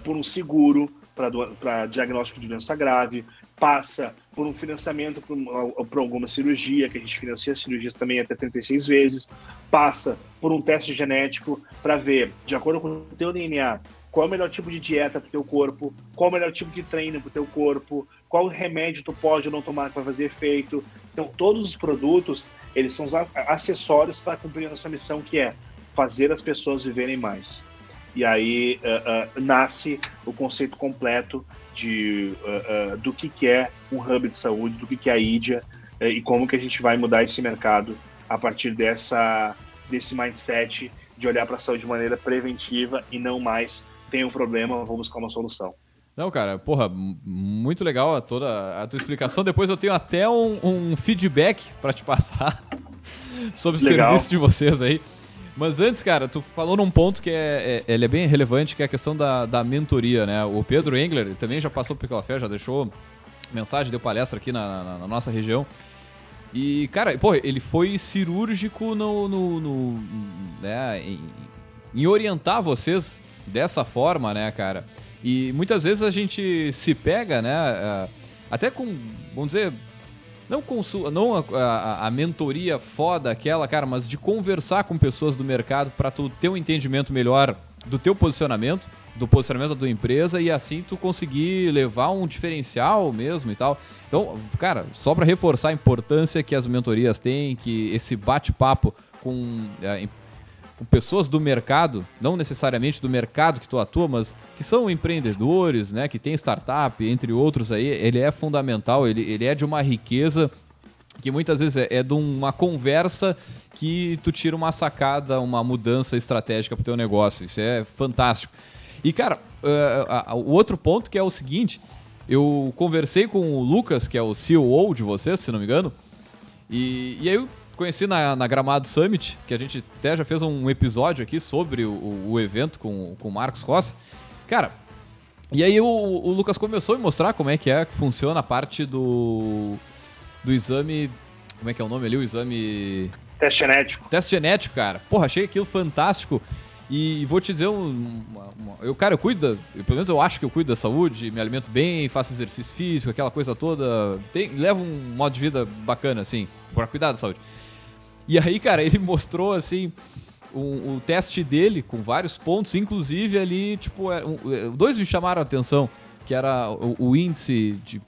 por um seguro para diagnóstico de doença grave, passa por um financiamento para alguma cirurgia, que a gente financia cirurgias também até 36 vezes, passa por um teste genético para ver, de acordo com o teu DNA, qual é o melhor tipo de dieta para o teu corpo, qual é o melhor tipo de treino para o teu corpo, qual remédio tu pode ou não tomar para fazer efeito. Então, todos os produtos, eles são acessórios para cumprir a nossa missão, que é fazer as pessoas viverem mais. E aí nasce o conceito completo do que é um hub de saúde, do que é a Idia, e como que a gente vai mudar esse mercado a partir desse mindset de olhar para a saúde de maneira preventiva e não mais tem um problema, vou buscar uma solução. Não, cara, porra, muito legal toda a tua explicação. Depois eu tenho até um feedback para te passar sobre o serviço de vocês aí. Mas antes, cara, tu falou num ponto que ele é bem relevante, que é a questão da mentoria, né? O Pedro Engler também já passou pelo café, já deixou mensagem, deu palestra aqui na nossa região. E, cara, pô, ele foi cirúrgico em orientar vocês dessa forma, né, cara? E muitas vezes a gente se pega, né, até com, vamos dizer, não a mentoria foda aquela, cara, mas de conversar com pessoas do mercado para tu ter um entendimento melhor do teu posicionamento, do posicionamento da tua empresa, e assim tu conseguir levar um diferencial mesmo e tal. Então, cara, só para reforçar a importância que as mentorias têm, que esse bate-papo com com pessoas do mercado, não necessariamente do mercado que tu atua, mas que são empreendedores, né, que tem startup, entre outros aí, ele é fundamental, ele é de uma riqueza que muitas vezes é de uma conversa que tu tira uma sacada, uma mudança estratégica pro teu negócio. Isso é fantástico. E, cara, o outro ponto que é o seguinte, eu conversei com o Lucas, que é o CEO de vocês, se não me engano, e aí eu conheci na Gramado Summit, que a gente até já fez um episódio aqui sobre o evento com o Marcos Rossi. Cara, e aí o Lucas começou a me mostrar como é que funciona a parte do exame... Como é que é o nome ali? O exame... Teste genético. Teste genético, cara. Porra, achei aquilo fantástico. E vou te dizer, eu cuido, pelo menos eu acho que eu cuido da saúde, me alimento bem, faço exercício físico, aquela coisa toda. Levo um modo de vida bacana, assim, pra cuidar da saúde. E aí, cara, ele mostrou, assim, o teste dele com vários pontos, inclusive ali, tipo, dois me chamaram a atenção, que era o índice de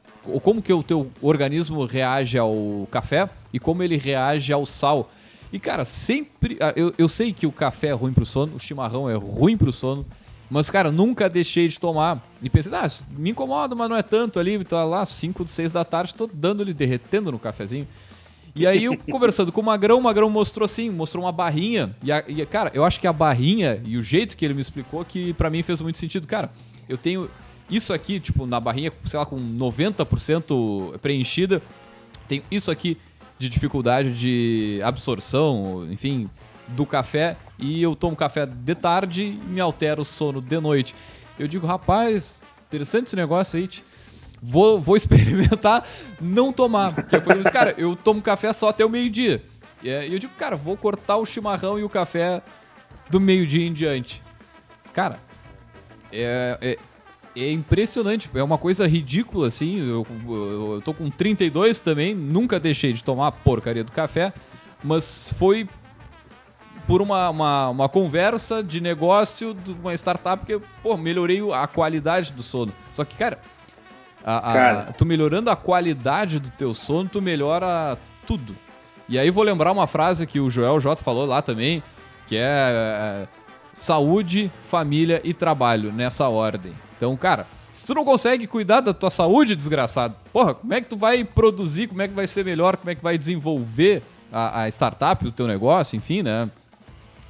como que o teu organismo reage ao café e como ele reage ao sal. E, cara, sempre... Eu sei que o café é ruim pro sono, o chimarrão é ruim pro sono, mas, cara, nunca deixei de tomar. E pensei, me incomoda, mas não é tanto ali, tá lá, 5, 6 da tarde, tô dando-lhe, derretendo no cafezinho. E aí, eu conversando com o Magrão mostrou uma barrinha. E, cara, eu acho que a barrinha e o jeito que ele me explicou, que pra mim fez muito sentido. Cara, eu tenho isso aqui, tipo, na barrinha, sei lá, com 90% preenchida, tenho isso aqui de dificuldade de absorção, enfim, do café, e eu tomo café de tarde e me altera o sono de noite. Eu digo, rapaz, interessante esse negócio aí, vou experimentar não tomar. Porque foi isso, cara, eu tomo café só até o meio-dia. E eu digo, cara, vou cortar o chimarrão e o café do meio-dia em diante. Cara, é impressionante, é uma coisa ridícula, assim. Eu tô com 32 também, nunca deixei de tomar a porcaria do café, mas foi por uma conversa de negócio de uma startup que, melhorei a qualidade do sono. Só que, cara, tu melhorando a qualidade do teu sono, tu melhora tudo. E aí vou lembrar uma frase que o Joel J falou lá também, que é saúde, família e trabalho, nessa ordem. Então, cara, se tu não consegue cuidar da tua saúde, desgraçado, como é que tu vai produzir, como é que vai ser melhor, como é que vai desenvolver a startup, o teu negócio, enfim, né?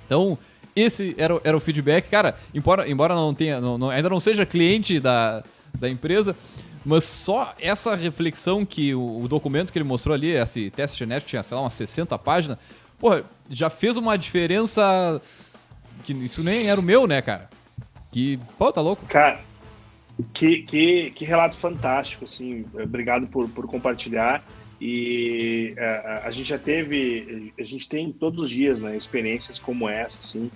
Então, esse era o feedback. Cara, embora não tenha, ainda não seja cliente da empresa, mas só essa reflexão que o documento que ele mostrou ali, esse teste genético, tinha, sei lá, umas 60 páginas, já fez uma diferença que isso nem era o meu, né, cara? Que, tá louco. Cara, que relato fantástico, assim, obrigado por compartilhar. E a gente tem todos os dias, né, experiências como essa, assim,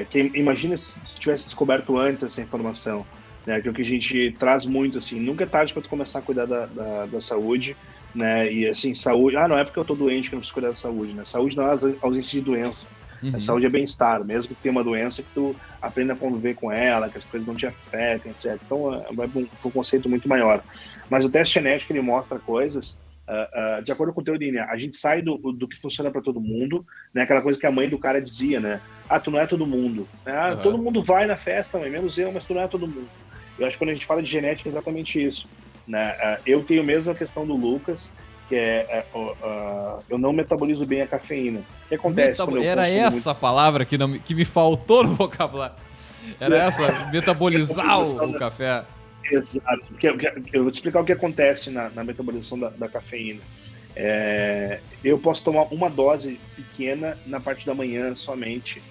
que imagina se tivesse descoberto antes essa informação, né, que é o que a gente traz muito, assim, nunca é tarde para tu começar a cuidar da saúde, né, e assim, saúde, não é porque eu tô doente que eu não preciso cuidar da saúde, né, saúde não é ausência de doença. A saúde é bem-estar, mesmo que tenha uma doença, que tu aprenda a conviver com ela, que as coisas não te afetem, etc. Então, vai um conceito muito maior. Mas o teste genético, ele mostra coisas, de acordo com o teu DNA. A gente sai do que funciona para todo mundo, né? Aquela coisa que a mãe do cara dizia, né? Tu não é todo mundo. Todo mundo vai na festa, mãe, menos eu, mas tu não é todo mundo. Eu acho que quando a gente fala de genética, é exatamente isso, né? Eu tenho mesmo a questão do Lucas, que eu não metabolizo bem a cafeína. O que acontece quando eu Era essa muito... palavra que me faltou no vocabulário. Era essa, metabolizar o café. Exato. Porque eu vou te explicar o que acontece na metabolização da cafeína. Eu posso tomar uma dose pequena na parte da manhã somente.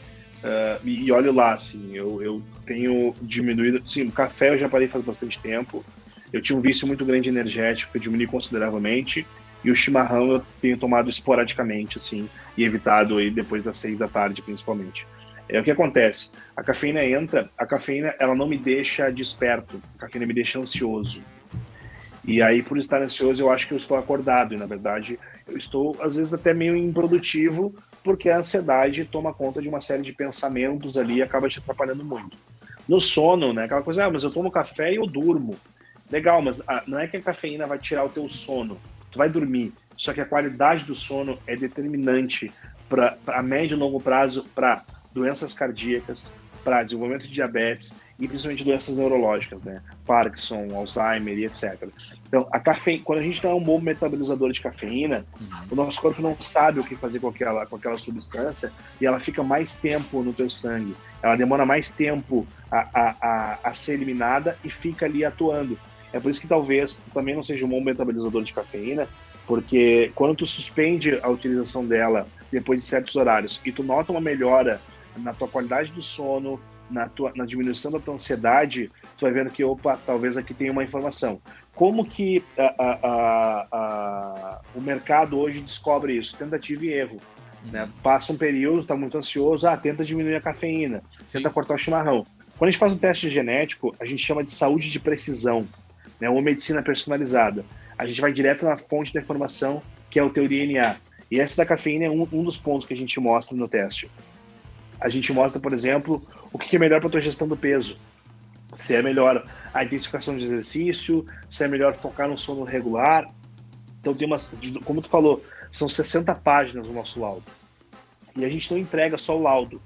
E olho lá, assim, eu tenho diminuído... Sim, o café eu já parei faz bastante tempo. Eu tinha um vício muito grande energético, que eu diminui consideravelmente. E o chimarrão eu tenho tomado esporadicamente, assim, e evitado aí depois das 6 da tarde, principalmente. O que acontece? A cafeína ela não me deixa desperto, a cafeína me deixa ansioso. E aí, por estar ansioso, eu acho que eu estou acordado, e na verdade, eu estou, às vezes, até meio improdutivo, porque a ansiedade toma conta de uma série de pensamentos ali e acaba te atrapalhando muito. No sono, né, aquela coisa, mas eu tomo café e eu durmo. Legal, mas não é que a cafeína vai tirar o teu sono. Tu vai dormir, só que a qualidade do sono é determinante para médio e longo prazo para doenças cardíacas, para desenvolvimento de diabetes e principalmente doenças neurológicas, né? Parkinson, Alzheimer e etc. Então, a cafeína, quando a gente não é um bom metabolizador de cafeína, o nosso corpo não sabe o que fazer com aquela substância e ela fica mais tempo no teu sangue. Ela demora mais tempo a ser eliminada e fica ali atuando. É por isso que talvez tu também não seja um bom metabolizador de cafeína, porque quando tu suspende a utilização dela depois de certos horários e tu nota uma melhora na tua qualidade do sono, na diminuição da tua ansiedade, tu vai vendo que, opa, talvez aqui tem uma informação. Como que o mercado hoje descobre isso? Tentativa e erro. Né? Passa um período, está muito ansioso, tenta diminuir a cafeína, tenta cortar o chimarrão. Quando a gente faz um teste genético, a gente chama de saúde de precisão, né? Uma medicina personalizada. A gente vai direto na fonte da informação, que é o teu DNA. E essa da cafeína é um dos pontos que a gente mostra no teste. A gente mostra, por exemplo, o que é melhor para a tua gestão do peso. Se é melhor a intensificação de exercício, se é melhor focar no sono regular. Então tem como tu falou, são 60 páginas no nosso laudo. E a gente não entrega só o laudo.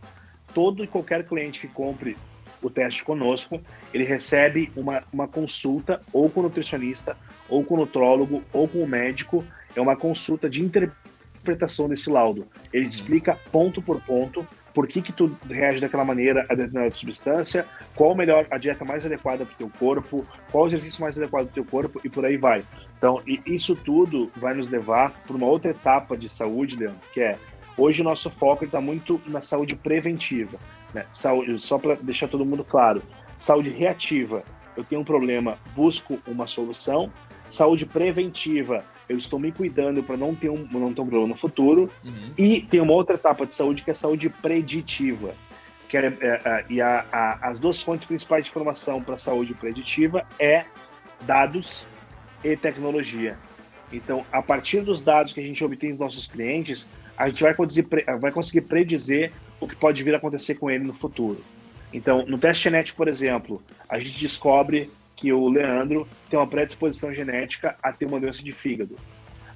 Todo e qualquer cliente que compre o teste conosco, ele recebe uma consulta ou com o nutricionista, ou com o nutrólogo, ou com o médico. É uma consulta de interpretação desse laudo. Ele te explica ponto por ponto por que tu reage daquela maneira a determinada substância, qual a dieta mais adequada para o teu corpo, qual o exercício mais adequado para o teu corpo e por aí vai. Então, isso tudo vai nos levar para uma outra etapa de saúde, Leandro, que é, hoje o nosso foco está muito na saúde preventiva. Né? Saúde, só para deixar todo mundo claro, saúde reativa, eu tenho um problema, busco uma solução. Saúde preventiva, eu estou me cuidando para não ter um problema no futuro. E tem uma outra etapa de saúde que é a saúde preditiva. As duas fontes principais de informação para a saúde preditiva é dados e tecnologia. Então, a partir dos dados que a gente obtém dos nossos clientes, a gente vai conseguir predizer o que pode vir a acontecer com ele no futuro. Então, no teste genético, por exemplo, a gente descobre que o Leandro tem uma predisposição genética a ter uma doença de fígado.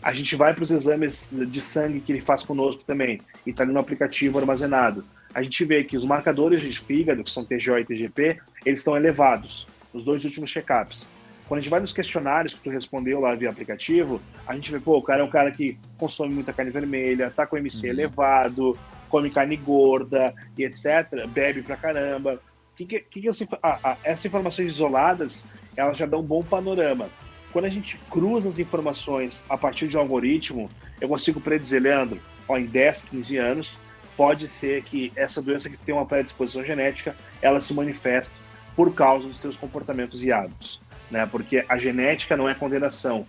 A gente vai para os exames de sangue que ele faz conosco também, e está no aplicativo armazenado. A gente vê que os marcadores de fígado, que são TGO e TGP, eles estão elevados nos 2 últimos check-ups. Quando a gente vai nos questionários que tu respondeu lá via aplicativo, a gente vê, o cara é um cara que consome muita carne vermelha, tá com MC elevado, come carne gorda e etc., bebe pra caramba. Essas informações isoladas, elas já dão um bom panorama. Quando a gente cruza as informações a partir de um algoritmo, eu consigo predizer, Leandro, em 10, 15 anos, pode ser que essa doença que tem uma predisposição genética, ela se manifeste por causa dos teus comportamentos e hábitos. Né? Porque a genética não é condenação.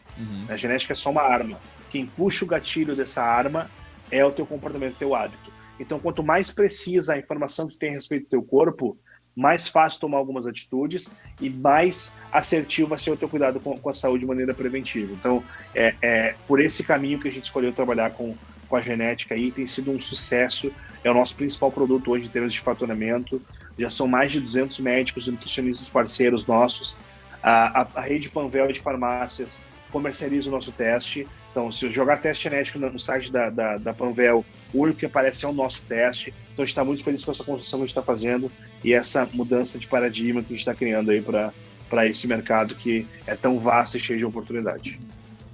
A genética é só uma arma. Quem puxa o gatilho dessa arma é o teu comportamento, o teu hábito. Então, quanto mais precisa a informação que tu tem a respeito do teu corpo, mais fácil tomar algumas atitudes e mais assertivo vai ser o teu cuidado com a saúde de maneira preventiva. Então, é por esse caminho que a gente escolheu trabalhar com a genética aí, tem sido um sucesso, é o nosso principal produto hoje em termos de faturamento, já são mais de 200 médicos e nutricionistas parceiros nossos, a rede Panvel de farmácias comercializa o nosso teste. Então, se eu jogar teste genético no site da Panvel, o único que aparece é o nosso teste. Então, a gente está muito feliz com essa construção que a gente está fazendo e essa mudança de paradigma que a gente está criando aí para esse mercado que é tão vasto e cheio de oportunidade.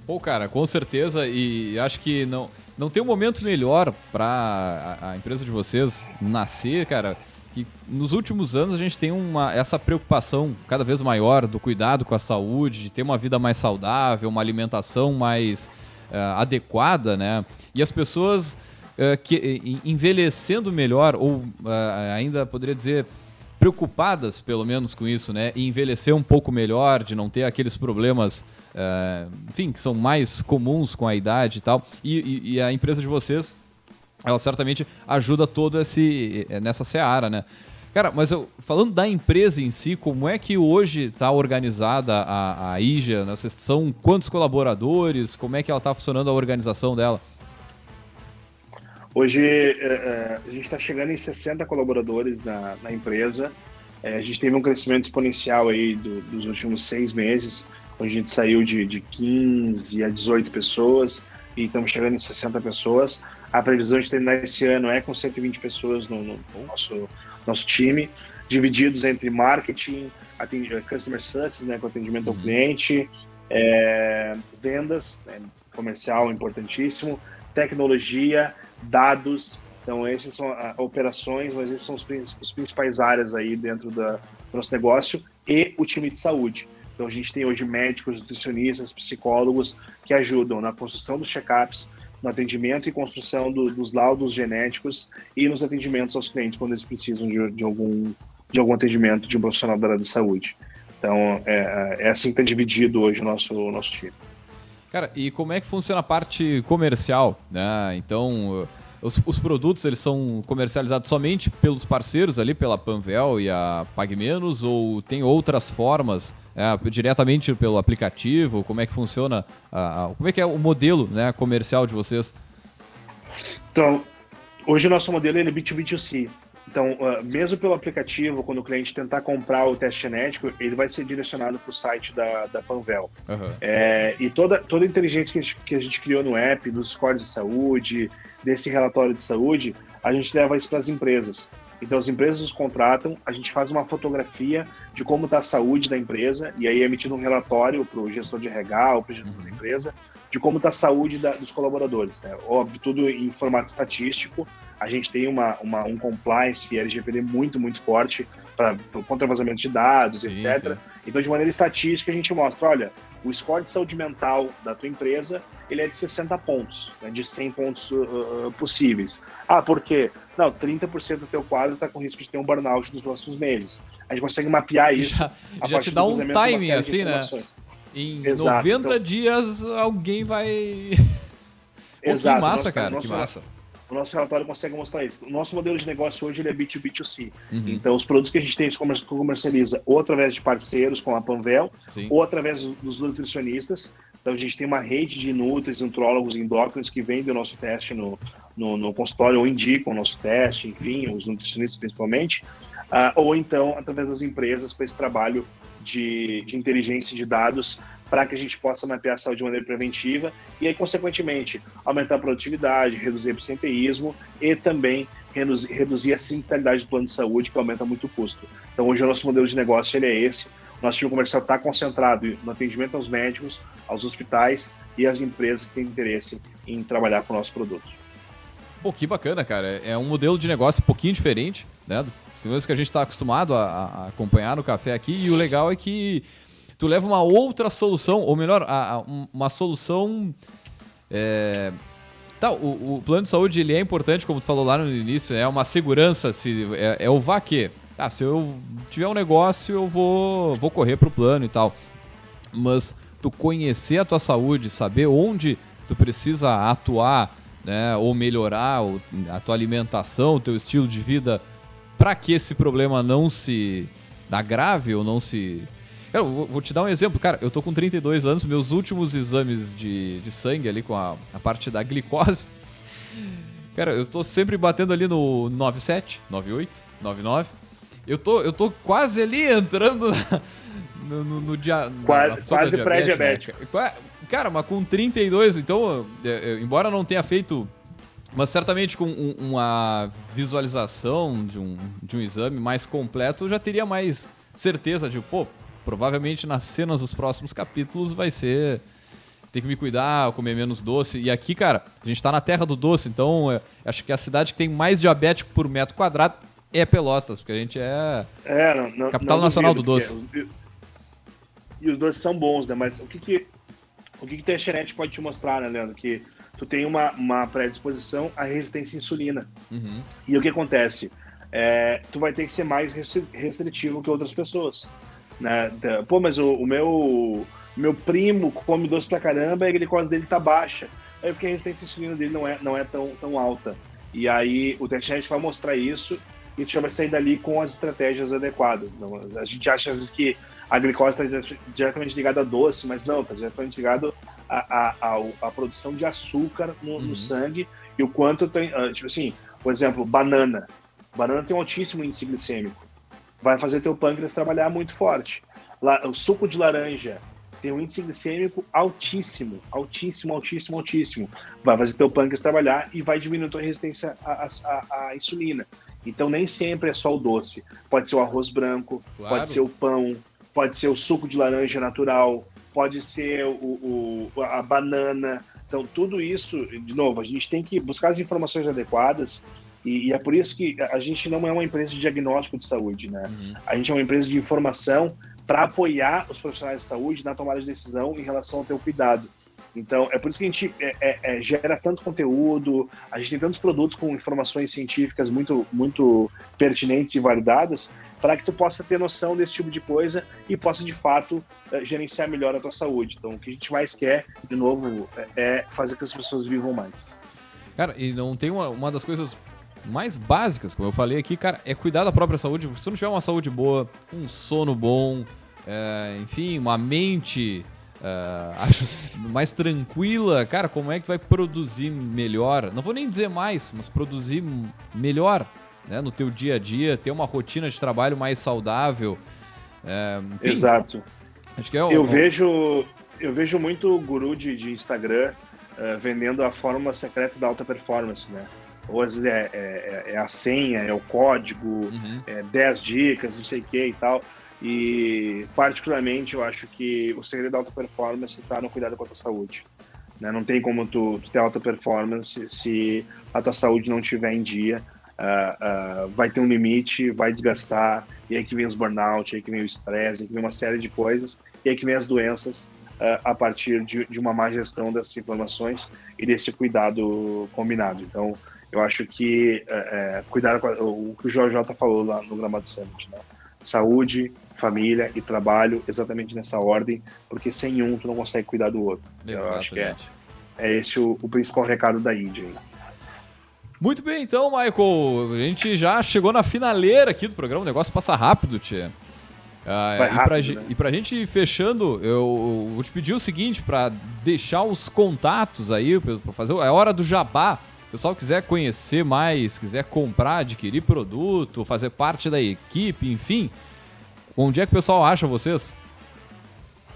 Pô, cara, com certeza, e acho que não tem um momento melhor para a empresa de vocês nascer, cara, que nos últimos anos a gente tem essa preocupação cada vez maior do cuidado com a saúde, de ter uma vida mais saudável, uma alimentação mais adequada, né? E as pessoas envelhecendo melhor, ou ainda poderia dizer preocupadas pelo menos com isso, né? E envelhecer um pouco melhor, de não ter aqueles problemas, enfim, que são mais comuns com a idade e tal. E a empresa de vocês, ela certamente ajuda todo nessa seara, né? Cara, mas falando da empresa em si, como é que hoje está organizada a IJA? Né? Vocês são quantos colaboradores? Como é que ela está funcionando a organização dela? Hoje a gente está chegando em 60 colaboradores na empresa. A gente teve um crescimento exponencial aí dos últimos 6 meses, onde a gente saiu de 15 a 18 pessoas e estamos chegando em 60 pessoas. A previsão de terminar esse ano é com 120 pessoas no nosso time, divididos entre marketing, customer success, né, com atendimento ao cliente, vendas, comercial importantíssimo, tecnologia, dados. Então, essas são operações, mas esses são os principais áreas aí dentro do nosso negócio, e o time de saúde. Então, a gente tem hoje médicos, nutricionistas, psicólogos que ajudam na construção dos check-ups, no atendimento e construção dos laudos genéticos e nos atendimentos aos clientes quando eles precisam de algum atendimento de um profissional da área de saúde. Então, é assim que está dividido hoje o nosso time. Cara, e como é que funciona a parte comercial, né? Então, os produtos, eles são comercializados somente pelos parceiros ali, pela Panvel e a PagMenos, ou tem outras formas, diretamente pelo aplicativo? Como é que funciona? Como é que é o modelo, né, comercial de vocês? Então, hoje o nosso modelo é B2B2C. Então, mesmo pelo aplicativo, quando o cliente tentar comprar o teste genético, ele vai ser direcionado para o site da Panvel. Uhum. E toda a inteligência que a gente criou no app, dos scores de saúde, desse relatório de saúde, a gente leva isso para as empresas. Então, as empresas nos contratam, a gente faz uma fotografia de como está a saúde da empresa, e aí é emitido um relatório para o gestor de RH ou para o gestor da empresa, de como está a saúde dos colaboradores. Né? Óbvio, tudo em formato estatístico. A gente tem um compliance LGPD muito, muito forte contra vazamento de dados, sim, etc. Sim. Então, de maneira estatística, a gente mostra, olha, o score de saúde mental da tua empresa, ele é de 60 pontos, né, de 100 pontos possíveis. Por quê? Não, 30% do teu quadro está com risco de ter um burnout nos próximos meses. A gente consegue mapear isso. Já te dá um timing, assim, né? Em exato, 90 então, dias alguém vai... Exato. Que massa, cara, que massa. O nosso relatório consegue mostrar isso. O nosso modelo de negócio hoje ele é B2B2C. Uhum. Então, os produtos que a gente tem, a gente comercializa ou através de parceiros, como a Panvel, sim, ou através dos nutricionistas. Então, a gente tem uma rede de nutris, nutrólogos e endócrinos que vendem o nosso teste no consultório ou indicam o nosso teste, enfim, os nutricionistas principalmente. Ou então, através das empresas, para esse trabalho de inteligência de dados, para que a gente possa mapear a saúde de maneira preventiva e aí, consequentemente, aumentar a produtividade, reduzir o absenteísmo e também reduzir a sinistralidade do plano de saúde, que aumenta muito o custo. Então, hoje o nosso modelo de negócio ele é esse. O nosso time comercial está concentrado no atendimento aos médicos, aos hospitais e às empresas que têm interesse em trabalhar com o nosso produto. Pô, que bacana, cara. É um modelo de negócio um pouquinho diferente, né? Pelo menos que a gente está acostumado a acompanhar no café aqui, e o legal é que tu leva uma outra solução, ou melhor, uma solução... O plano de saúde ele é importante, como tu falou lá no início, é uma segurança, é o vaquê. Se eu tiver um negócio, eu vou correr pro plano e tal. Mas tu conhecer a tua saúde, saber onde tu precisa atuar, né, ou melhorar a tua alimentação, o teu estilo de vida, para que esse problema não se agrave ou não se... Eu vou te dar um exemplo, cara, eu tô com 32 anos, meus últimos exames de sangue ali com a parte da glicose, cara, eu tô sempre batendo ali no 97, 98, 99, eu tô quase ali entrando no quase pré-diabético. Né? Cara, mas com 32, então, embora não tenha feito... Mas certamente com uma visualização de um exame mais completo, eu já teria mais certeza de, provavelmente nas cenas dos próximos capítulos vai ser ter que me cuidar, comer menos doce. E aqui, cara, a gente tá na terra do doce, então acho que a cidade que tem mais diabético por metro quadrado é Pelotas, porque a gente é capital nacional do doce. E os doces são bons, né? Mas o que o teste genético pode te mostrar, né, Leandro? Que tu tem uma predisposição à resistência à insulina. Uhum. E o que acontece? Tu vai ter que ser mais restritivo que outras pessoas. Né? Mas o meu primo come doce pra caramba e a glicose dele tá baixa. É porque a resistência à insulina dele não é tão alta. E aí o teste genético vai mostrar isso e tu já vai sair dali com as estratégias adequadas. Não, a gente acha às vezes que a glicose está diretamente ligada a doce, mas não, está diretamente ligado à produção de açúcar no sangue e o quanto tem, tipo assim, por exemplo, banana. Banana tem um altíssimo índice glicêmico. Vai fazer teu pâncreas trabalhar muito forte. O suco de laranja tem um índice glicêmico altíssimo, altíssimo, altíssimo, altíssimo. Vai fazer teu pâncreas trabalhar e vai diminuir tua resistência à insulina. Então nem sempre é só o doce. Pode ser o arroz branco, Claro. pode ser o pão, pode ser o suco de laranja natural, pode ser a banana. Então tudo isso, de novo, a gente tem que buscar as informações adequadas e é por isso que a gente não é uma empresa de diagnóstico de saúde, né? A gente é uma empresa de informação para apoiar os profissionais de saúde na tomada de decisão em relação ao teu cuidado. Então, é por isso que a gente gera tanto conteúdo, a gente tem tantos produtos com informações científicas muito, muito pertinentes e validadas, para que tu possa ter noção desse tipo de coisa e possa, de fato, gerenciar melhor a tua saúde. Então, o que a gente mais quer, de novo, é fazer com que as pessoas vivam mais. Cara, e não tem uma das coisas mais básicas, como eu falei aqui, cara, é cuidar da própria saúde. Se tu não tiver uma saúde boa, um sono bom, enfim, uma mente mais tranquila, cara, como é que tu vai produzir melhor? Não vou nem dizer mais, mas produzir melhor, né, no teu dia a dia, ter uma rotina de trabalho mais saudável. Enfim, exato. Acho que eu vejo muito guru de Instagram vendendo a fórmula secreta da alta performance, né? Ou às vezes é a senha, é o código, 10 dicas, não sei o que e tal. E, particularmente, eu acho que o segredo da alta performance está no cuidado com a tua saúde. Né? Não tem como tu ter alta performance se a tua saúde não estiver em dia. Vai ter um limite, vai desgastar, e aí que vem os burnout, aí que vem o estresse, aí que vem uma série de coisas, e aí que vem as doenças a partir de uma má gestão dessas informações e desse cuidado combinado. Então, eu acho que cuidado com o que o JJ falou lá no Gramado Summit, né? Saúde, família e trabalho, exatamente nessa ordem, porque sem um tu não consegue cuidar do outro. Eu acho que é esse o principal recado da Índia. Muito bem, então, Michael, a gente já chegou na finaleira aqui do programa, o negócio passa rápido, tia. E pra gente ir fechando, eu vou te pedir o seguinte, para deixar os contatos aí, para fazer a hora do jabá. Se o pessoal quiser conhecer mais, quiser comprar, adquirir produto, fazer parte da equipe, enfim, onde é que o pessoal acha vocês?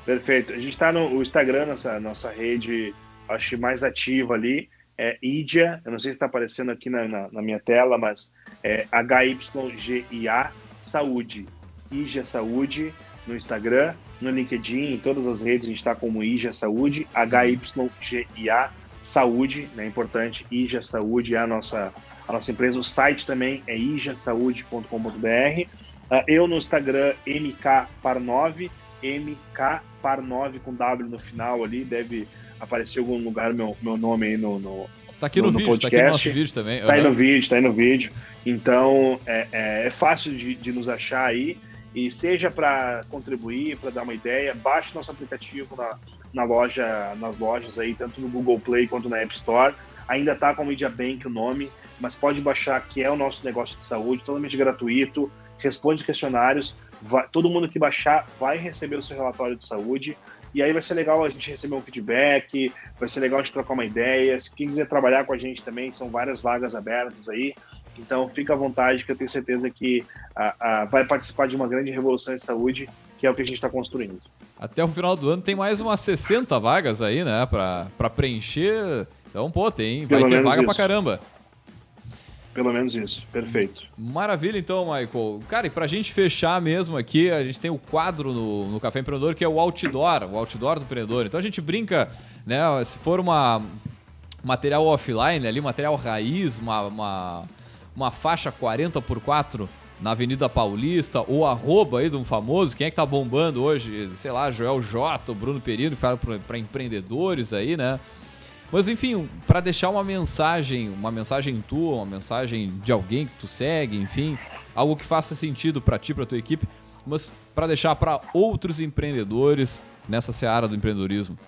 Perfeito. A gente está no Instagram, nossa rede, acho mais ativa ali, é IDIA, eu não sei se está aparecendo aqui na minha tela, mas é HYGIA Saúde. IGIA Saúde no Instagram, no LinkedIn, em todas as redes a gente está como IGIA Saúde, HYGIA Saúde, né? Importante, IGIA Saúde é a nossa empresa. O site também é igiasaude.com.br. Eu no Instagram, MKPar9, MKPar9 com W no final ali, deve aparecer em algum lugar meu nome aí tá aqui no vídeo, podcast. Tá aqui no nosso vídeo também. Tá aí no vídeo. Então, é fácil de nos achar aí. E seja para contribuir, para dar uma ideia, baixe nosso aplicativo nas lojas aí, tanto no Google Play quanto na App Store. Ainda está com o Media Bank o nome, mas pode baixar, que é o nosso negócio de saúde, totalmente gratuito, responde os questionários, todo mundo que baixar vai receber o seu relatório de saúde, e aí vai ser legal a gente receber um feedback, vai ser legal a gente trocar uma ideia. Se quem quiser trabalhar com a gente também, são várias vagas abertas aí. Então, fica à vontade, que eu tenho certeza que vai participar de uma grande revolução em saúde, que é o que a gente está construindo. Até o final do ano tem mais umas 60 vagas aí, né, para preencher. Então, vai ter vaga pra caramba. Pelo menos isso, perfeito. Maravilha, então, Michael. Cara, e pra gente fechar mesmo aqui, a gente tem o quadro no Café Empreendedor, que é o outdoor do empreendedor. Então, a gente brinca, né, se for material offline ali, material raiz, uma faixa 40x4 na Avenida Paulista, ou arroba aí de um famoso, quem é que tá bombando hoje? Sei lá, Joel J, o Bruno Perino, que fala para empreendedores aí, né? Mas enfim, para deixar uma mensagem tua, uma mensagem de alguém que tu segue, enfim, algo que faça sentido para ti, para tua equipe, mas para deixar para outros empreendedores nessa seara do empreendedorismo.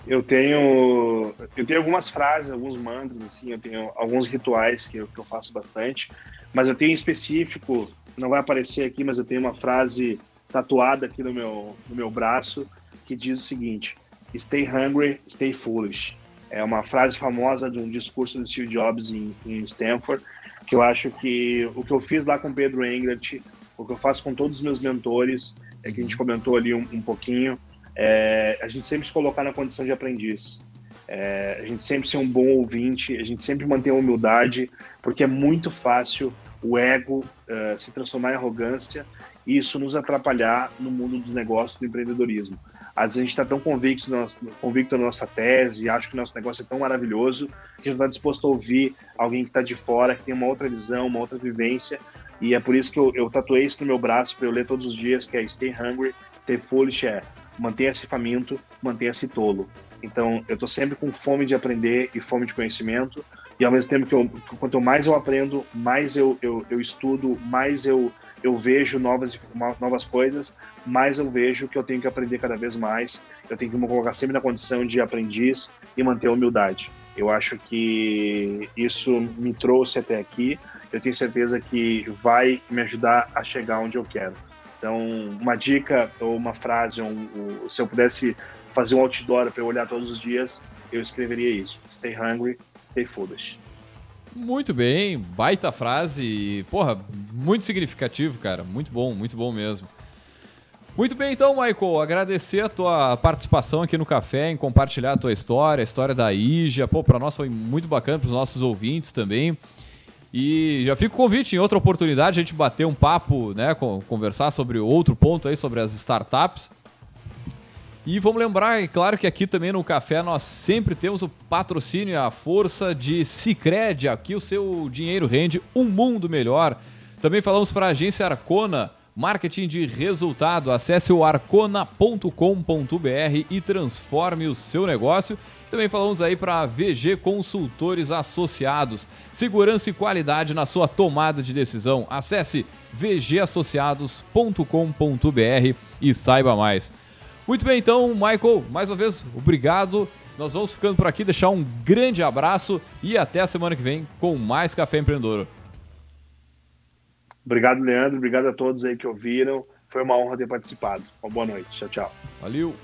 Eu tenho algumas frases, alguns mantras, assim, eu tenho alguns rituais que eu faço bastante, mas eu tenho em específico, não vai aparecer aqui, mas eu tenho uma frase tatuada aqui no meu braço, que diz o seguinte: Stay hungry, stay foolish. É uma frase famosa de um discurso do Steve Jobs em Stanford, que eu acho que o que eu fiz lá com Pedro Englert, o que eu faço com todos os meus mentores, é que a gente comentou ali um pouquinho, a gente sempre se colocar na condição de aprendiz. A gente sempre ser um bom ouvinte, a gente sempre manter a humildade, porque é muito fácil o ego se transformar em arrogância e isso nos atrapalhar no mundo dos negócios, do empreendedorismo. Às vezes a gente está tão convicto na nossa tese e acha que o nosso negócio é tão maravilhoso que a gente está disposto a ouvir alguém que está de fora, que tem uma outra visão, uma outra vivência, e é por isso que eu tatuei isso no meu braço para eu ler todos os dias, que é Stay Hungry, Stay Foolish, mantenha-se faminto, mantenha-se tolo. Então, eu estou sempre com fome de aprender e fome de conhecimento, e ao mesmo tempo que quanto mais eu aprendo, mais eu estudo, mais eu vejo novas coisas, mais eu vejo que eu tenho que aprender cada vez mais, eu tenho que me colocar sempre na condição de aprendiz e manter a humildade. Eu acho que isso me trouxe até aqui, eu tenho certeza que vai me ajudar a chegar onde eu quero. Então, uma dica ou uma frase, se eu pudesse fazer um outdoor para eu olhar todos os dias, eu escreveria isso: Stay hungry, stay foolish. Muito bem, baita frase, porra, muito significativo, cara, muito bom mesmo. Muito bem, então, Michael, agradecer a tua participação aqui no Café, em compartilhar a tua história, a história da IJA, pô, pra nós foi muito bacana, pros nossos ouvintes também. E já fica o convite, em outra oportunidade, a gente bater um papo, né, conversar sobre outro ponto aí, sobre as startups. E vamos lembrar, é claro que aqui também no Café nós sempre temos o patrocínio e a força de Sicredi. Aqui o seu dinheiro rende um mundo melhor. Também falamos para a agência Arcona, marketing de resultado. Acesse o arcona.com.br e transforme o seu negócio. Também falamos aí para VG Consultores Associados. Segurança e qualidade na sua tomada de decisão. Acesse vgassociados.com.br e saiba mais. Muito bem, então, Michael, mais uma vez, obrigado. Nós vamos ficando por aqui, deixar um grande abraço e até a semana que vem com mais Café Empreendedor. Obrigado, Leandro. Obrigado a todos aí que ouviram. Foi uma honra ter participado. Uma boa noite. Tchau, tchau. Valeu.